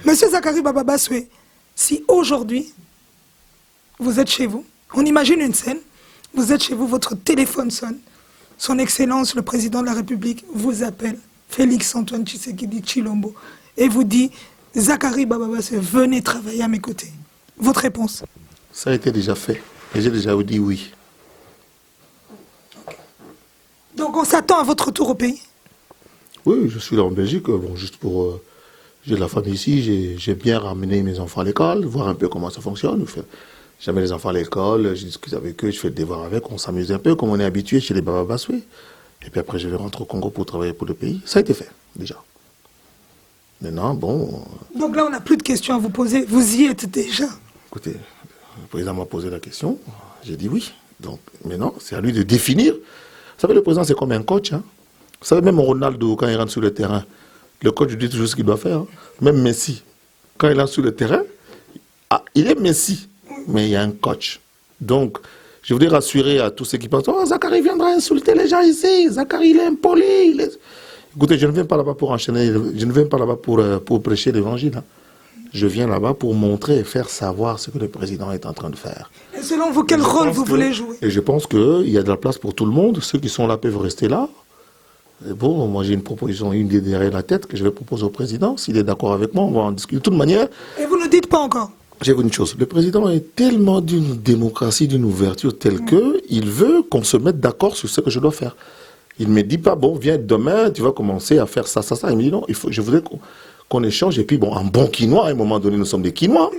Speaker 1: Monsieur Zakari Baba Baswe, si aujourd'hui, vous êtes chez vous, on imagine une scène, vous êtes chez vous, votre téléphone sonne, son Excellence, le Président de la République, vous appelle, Félix Antoine Tshisekedi Tshilombo, et vous dit, Zakari Baba Baswe, venez travailler à mes côtés. Votre réponse?
Speaker 2: Ça a été déjà fait, et j'ai déjà dit oui.
Speaker 1: Donc on s'attend à votre retour au pays?
Speaker 2: Oui, je suis là en Belgique, bon, juste pour... j'ai de la famille ici, j'ai bien ramené mes enfants à l'école, voir un peu comment ça fonctionne. J'amène les enfants à l'école, je discute avec eux, je fais le devoir avec, on s'amuse un peu comme on est habitué chez les Baba Baswe. Et puis après, je vais rentrer au Congo pour travailler pour le pays. Ça a été fait, déjà. Maintenant, bon...
Speaker 1: Donc là, on n'a plus de questions à vous poser. Vous y êtes déjà.
Speaker 2: Écoutez, le président m'a posé la question. J'ai dit oui. Donc maintenant, c'est à lui de définir. Vous savez, le président, c'est comme un coach. Hein. Vous savez, même Ronaldo, quand il rentre sur le terrain, le coach lui dit toujours ce qu'il doit faire. Hein. Même Messi, quand il rentre sur le terrain, il est Messi, mais il y a un coach. Donc, je voudrais rassurer à tous ceux qui pensent, oh, Zakari viendra insulter les gens ici. Zakari, il est impoli. Écoutez, je ne viens pas là-bas pour enchaîner, je ne viens pas là-bas pour prêcher l'évangile. Hein. Je viens là-bas pour montrer et faire savoir ce que le président est en train de faire.
Speaker 1: Et selon vous, quel rôle vous voulez jouer?
Speaker 2: Et je pense qu'il y a de la place pour tout le monde. Ceux qui sont là peuvent rester là. Et bon, moi j'ai une proposition, une idée derrière la tête que je vais proposer au président. S'il est d'accord avec moi, on va en discuter. De toute manière...
Speaker 1: Et vous ne dites pas encore?
Speaker 2: J'ai vu une chose. Le président est tellement d'une démocratie, d'une ouverture telle qu'il veut qu'on se mette d'accord sur ce que je dois faire. Il ne me dit pas, bon, viens demain, tu vas commencer à faire ça, ça, ça. Il me dit non, je voudrais qu'on échange. Et puis, bon, en bon quinois, à un moment donné, nous sommes des quinois.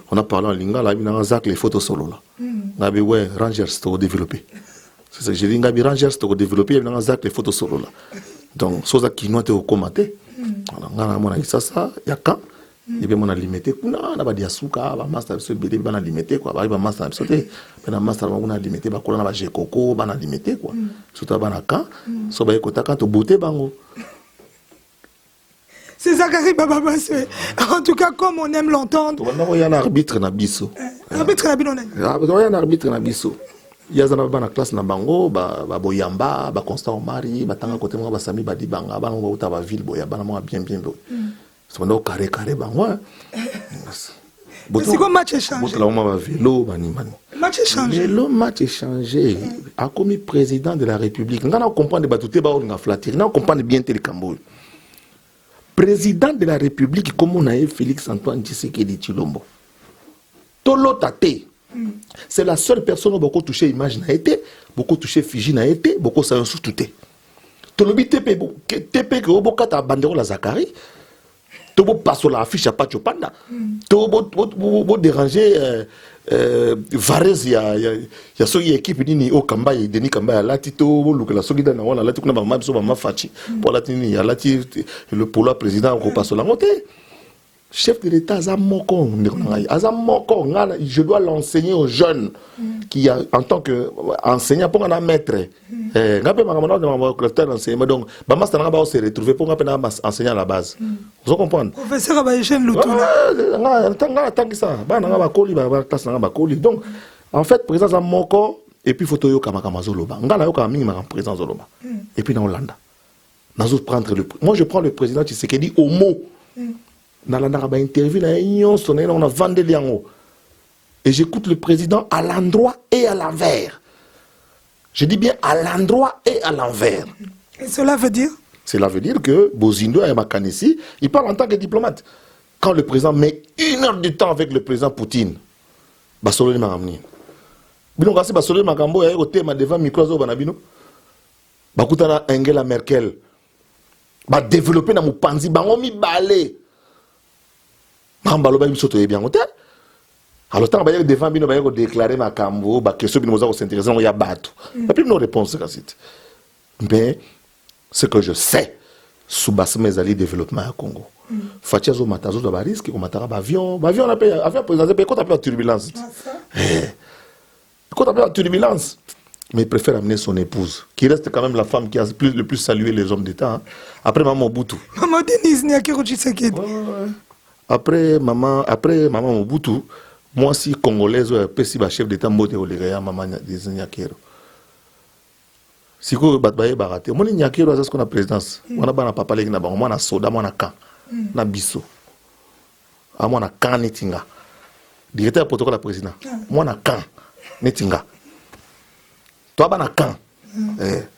Speaker 2: On a parlé en lingala, là, il y a les photos solo là. On ouais, Rangers, c'est au développé. C'est ça que j'ai dit, Ngabi Rangers, c'est au développé, il y a les photos solo là. Donc, soit ça quinois, tu es au comaté. On a dit ça, il y a quand? Et bien, on a limité. On a dit Asuka, on a master, on a limité quoi. On a master, on a master, on a limité. On a dit Coco, on a limité quoi. Surtout on a quand, so ba écouter quand tu beauté bango.
Speaker 1: C'est Zakari Baba Baswe. En tout cas, comme on aime l'entendre.
Speaker 2: Il y a un arbitre na biso.
Speaker 1: Arbitre na biso.
Speaker 2: Il y a un arbitre na biso. Il y a un classe na bango, ba boyamba, ba Constant Omari, ba tanga côté moi ba Sami ba di banga, ba ngo uta ba ville boya, ba na moi bien. C'est un carré bango.
Speaker 1: C'est quoi match échangé?
Speaker 2: Match échangé. Le match échangé. A commis président de la République. On comprend de batouté ba on flatter. On comprend bien tel Cambo. Président de la République comme on a eu Félix Antoine Tshisekedi Tshilombo. Tolo Tate. C'est la seule personne qui a beaucoup touché l'image n'a été, beaucoup touché Fiji n'a été, beaucoup ça a sous-touté. Tolobi TP que Oboka ta bandero la Zakari. Tobo passe la affiche à Pachopanda. Tobo déranger Varese, il y a ceux qui équipe ni au Kamba et Denis Kamba là Tito look la solida na wala là tu connais ma so ma fachi pour la tini ya là le polo président ko passe la montée. Chef de l'État Azamoko, je dois l'enseigner aux jeunes qui en tant qu'enseignant pour un maître. Donc, Bama se retrouver pour enseigner à la base. Vous comprenez?
Speaker 1: Professeur Abaychen Loutouna.
Speaker 2: Donc, en fait, président Azamoko, et puis photo yo Kamakama Zoloba. Ngala yo Kamini ma président Zoloba. Et puis dans Hollanda. Moi, je prends le président Tshisekedi au mot. Dans la interview, on a vendu les yango. Et j'écoute le président à l'endroit et à l'envers. Je dis bien à l'endroit et à l'envers.
Speaker 1: Et cela veut dire?
Speaker 2: Cela veut dire que Bozindo et Makanesi, il parle en tant que diplomate. Quand le président met 1 heure de temps avec le président Poutine, Basoloni Maramni. Bino kasi Basoloni Makambo ya au thème devant micro zo banabino. Bakutana Angela Merkel. Ba développer na mupanzi bango mi balé. Alors, tant que devant bino ba déclarer ma cambo, ba question bino moza s'intéresser on y a battu. Pas plus nos réponses mais ce que je sais sous basse mes alliés développement à Congo. Fatia zo matazo da risque ko matara ba avion on appelle avion présenté quand appelle turbulence. Quand appelle turbulence Mais il préfère amener son épouse, qui reste quand même la femme qui a le plus salué les hommes d'État. Hein. Après Maman Mobutu.
Speaker 1: Maman Denise Nyakero Tshisekedi.
Speaker 2: Après Maman Mobutu, moi si congolaise, si chef d'État mbote olegaya Maman Denise Nyakero. Si vous avez baraté, moi Nyakero c'est ce qu'on a présidence. Moi na papa leki na bango, moi na soda, moi na kan, na biso. Ah moi na kan netinga. Directeur protocole la président. Moi na kan netinga. Toi bana kan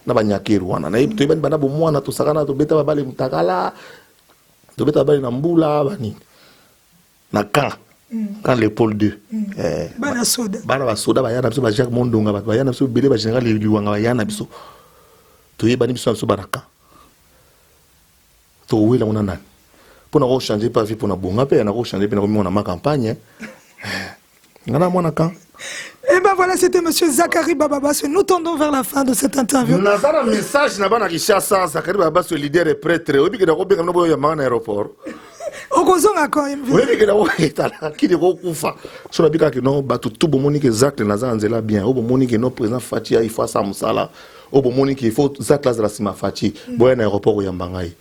Speaker 2: na ba Nyakero wana na to ibani bana bo mwana to sakana to beta babale mutakala to beta babale na mbula bani na kan l'épaule 2
Speaker 1: bana soda
Speaker 2: ba soda ba yana biso ba Jacques Mondonga ba yana biso bele ba général liwanga ba yana biso to ibani biso biso bana kan to wela ona nani pour na changer pas vie pour na bonga pe na changer pe na ko na ma campagne ngana mwana kan.
Speaker 1: Et ben voilà, c'était monsieur Zachary Bababas. Nous tendons vers la fin de cette interview.
Speaker 2: Nous avons un message na Kishasa, Zachary Bababas, le leader et prêtre. Oui, puis que nous avons un aéroport.
Speaker 1: Au Gozonga quand même.
Speaker 2: Oui, puis que nous avons un qui est Kufa. Sur la bika que nous avons tout le monde qui est Zach, nous avons bien. Au monde qui est notre président Fatia, il faut ça Moussala. Au monde qui faut Zach Lazarasima Fati. Bon, un aéroport au Yambangaï.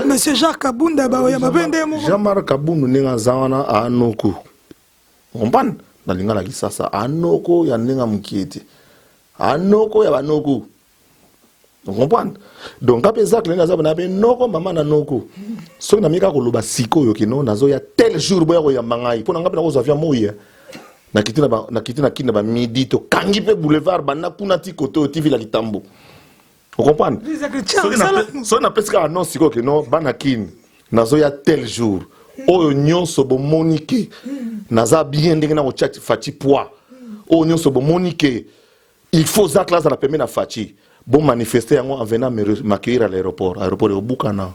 Speaker 1: Monsieur Jacques Kabunda,
Speaker 2: Jean-Marc Kabunda, nous avons un Anoku. On parle na linga la kisasa anoko ya nenga mkieti anoko ya banoko on comprend donc après ça lenga za na be noko mama na noko so na mika ko loba siko yo kino nazo ya tel jour boya ko ya mangai pona ngape na ko zafia moya na kitina kina ba midi to kangi pe boulevard bana kuna ti koto TV la kitambo on comprend so na peska annonce siko kino bana kin nazo ya tel jour oyo nyonso bo monique naza bien ndenge na ko chat fati poids oyo nyonso bo monique il faut ça classe la permet na fati bon manifester yango en venant m'accueillir à l'aéroport de Bukana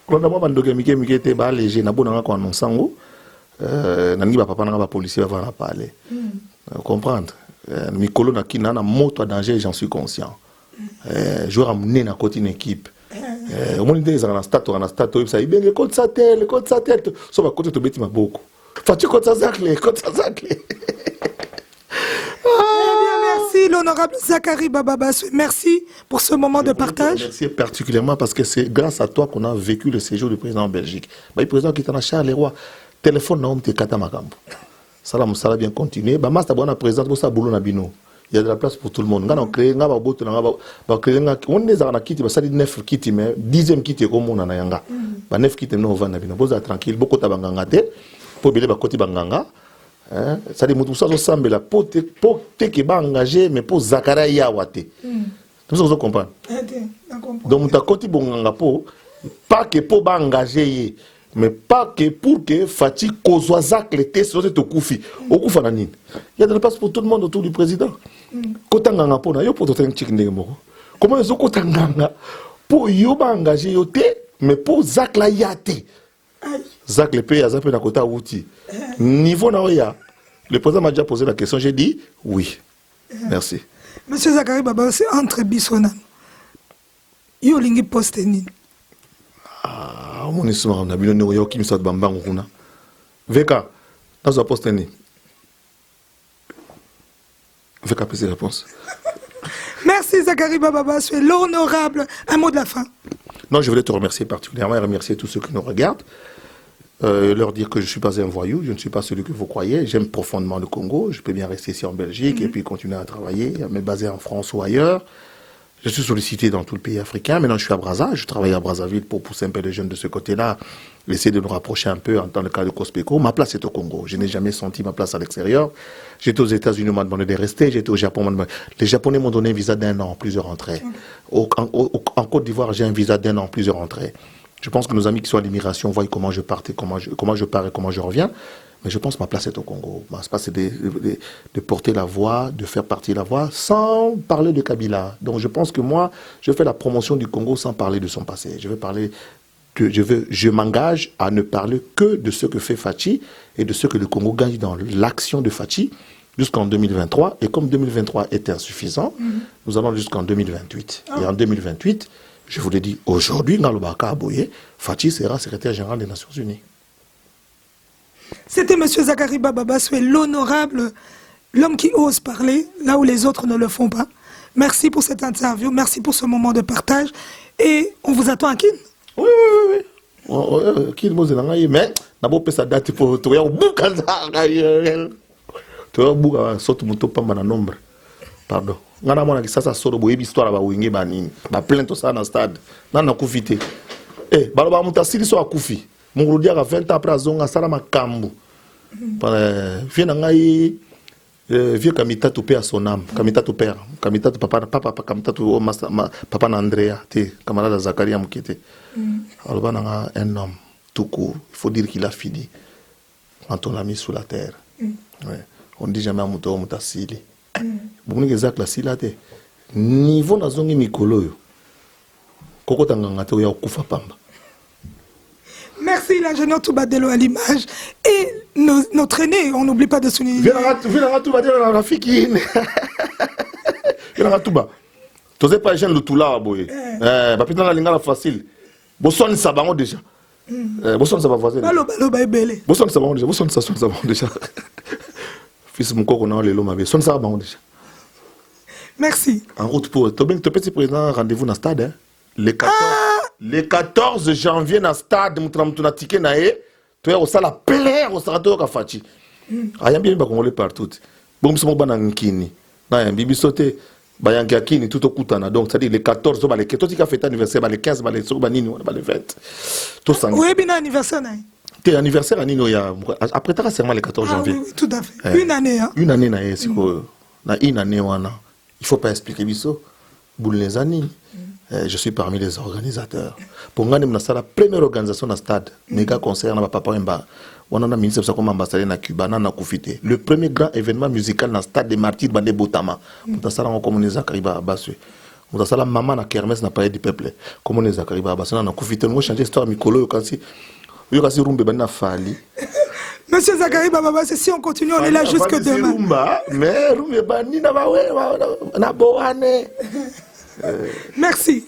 Speaker 2: quand moi bandoke mike te ba léger na bona ko annoncer ngo na ngi ba papa na ba policier va na parler comprendre mikolo na kina na moto danger j'en suis conscient je vais ramener na côté une équipe au moins des ans na stade ça bien côté sa tête so ba côté to beti maboko fati côté ça zacle
Speaker 1: merci l'honorable Zachary Bababas, merci pour ce moment de partage.
Speaker 2: Merci particulièrement parce que c'est grâce à toi qu'on a vécu le séjour du président en Belgique. Le président qui est en Charleroi, téléphone na homme te kata makambo. Salam sala bien continuer. Ba masta bona président pour ça boulot na bino. Il y a de la place pour tout le monde. On crée nga ba boto nga ba créer nga on les a na kiti ba sali 9 kiti mais 10e kiti ko mona na yanga. Ba 9 kiti no va na bino. Boza tranquille boko tabanganga te. Po bele ba koti banganga. Ça dit mutu ça semble la pote qui va engager mais pour Zachary Yawate. Tout ça vous comprenez. Donc ta koti bonganga po pas que pour ba engager mais pas que pour que Fati kozwa Zach l'été sur cette koufi. Okufa na nini. Il y a de la place pour tout le monde autour du président. Kotanganga po na yo pour tout un chick ndenge moko. Comment ils ont kotanganga pour yo ba engager yo te mais pour Zach la yate. Zach le pays a zappé na kota outi. Niveau na oya. Le président m'a déjà posé la question, j'ai dit oui. Merci.
Speaker 1: Monsieur Zachary Bababas, c'est entre Bissona. Yo lingi poste ni.
Speaker 2: Ah, mon histoire, on a vu le yo qui me sort bambang kuna. Veka, dans un poste ni. Veka pèse réponse.
Speaker 1: Merci Zachary Bababas, tu es l'honorable. Un mot de la fin.
Speaker 2: Non, je voulais te remercier particulièrement et remercier tous ceux qui nous regardent. Leur dire que je ne suis pas un voyou, je ne suis pas celui que vous croyez. J'aime profondément le Congo. Je peux bien rester ici en Belgique et puis continuer à travailler, à me baser en France ou ailleurs. Je suis sollicité dans tout le pays africain. Maintenant, je suis à Brazzaville. Je travaille à Brazzaville pour pousser un peu les jeunes de ce côté-là, essayer de nous rapprocher un peu dans le cas de Cospeco. Ma place est au Congo. Je n'ai jamais senti ma place à l'extérieur. J'étais aux États-Unis, on m'a demandé de rester. J'étais au Japon, les Japonais m'ont donné un visa d'1 an, plusieurs entrées. En Côte d'Ivoire, j'ai un visa d'1 an, plusieurs entrées. Je pense que nos amis qui sont à l'immigration voient comment je pars et comment je reviens. Mais je pense que ma place est au Congo. Ma place est de porter la voix, de faire partie de la voix, sans parler de Kabila. Donc je pense que moi, je fais la promotion du Congo sans parler de son passé. Je m'engage à ne parler que de ce que fait Fachi et de ce que le Congo gagne dans l'action de Fachi jusqu'en 2023. Et comme 2023 est insuffisant, nous allons jusqu'en 2028. Et en 2028, je vous l'ai dit aujourd'hui, Ngalobaka Aboye, Fachi sera secrétaire général des Nations Unies.
Speaker 1: C'était M. Zachary Bababas, l'honorable l'homme qui ose parler là où les autres ne le font pas. Merci pour cette interview, merci pour ce moment de partage. Et on vous attend à Kin.
Speaker 2: Oui. Kin, mais d'abord, ça date pour toi. Tu as bouga sorte mon top pas nombre. Pardon. Ngana mona kisasa soro boye histoire ba wingi ba nini. Ba plainte ça dans stade. Nana kufite. Baloba mutasili so akufi. Mungurudia ka 20 ans après azonga sala makambu. Viens ngai vieux Kamitatu père son âme. Kamitatu père. Kamitatu papa Kamitatu papa Andrea, camarade Zakaria Mukete. Alors un homme tout court. Il faut dire qu'il a fini quand on l'a mis sous la terre. Ouais. On dit jamais à Mouto Moutasili. Bon, exact la silate. Niveau na zongi mikolo yo. Koko tanganga te ya kufa pamba.
Speaker 1: Merci l'ingénieur Toubadelo à l'image. Et notre aîné, on n'oublie pas de souligner.
Speaker 2: Viens Toubadelo dans la fille. Viens Touba. Tu sais pas jeune le tout là boy. Papita na lingala facile. Bosson ça bango déjà. Bosson ça va facile.
Speaker 1: Balo ba ebele.
Speaker 2: Bosson ça bango déjà. Bosson ça bango déjà. Fils mon coco na lelo mabe. Son ça bango déjà.
Speaker 1: Merci.
Speaker 2: En route pour ton petit président rendez-vous dans stade hein. Le 14 janvier dans stade mutramtuna ticket nae. Tu es au sala plein au stade ka fachi. Ayambi ba congolais partout. Bon c'est mon banankini. Na yambi sauté ba yankini tout okutana. Donc c'est à dire le 14 ba le 14 qui a fait anniversaire ba le 15 ba le so ba nini ba le 20. Tout ça.
Speaker 1: Oui, bien anniversaire nae.
Speaker 2: T'es anniversaire à Nino ya après ta seulement le 14 janvier.
Speaker 1: Oui, tout à fait. Une année hein.
Speaker 2: Une année nae c'est quoi. Na une année wana. Il faut pas expliquer biso. Boule les années. Je suis parmi les organisateurs. Pour moi, c'est la première organisation dans le stade. Méga concert, na papa Mba. On a ministre comme ambassadeur na Cuba, na Koufité. Le premier grand événement musical dans le stade des Martyrs Bandé Botama. On a ça en communauté Zakariba Abassé. On a ça la maman na Kermès na Palais du Peuple. Communauté Zakariba Abassé na Koufité. Nous changer histoire Mikolo quand Rumbe Bana Fali.
Speaker 1: Monsieur Zakari Baba, si on continue, on est là jusque demain.
Speaker 2: Rumba, mais Rumbe Bani na Boane.
Speaker 1: Merci.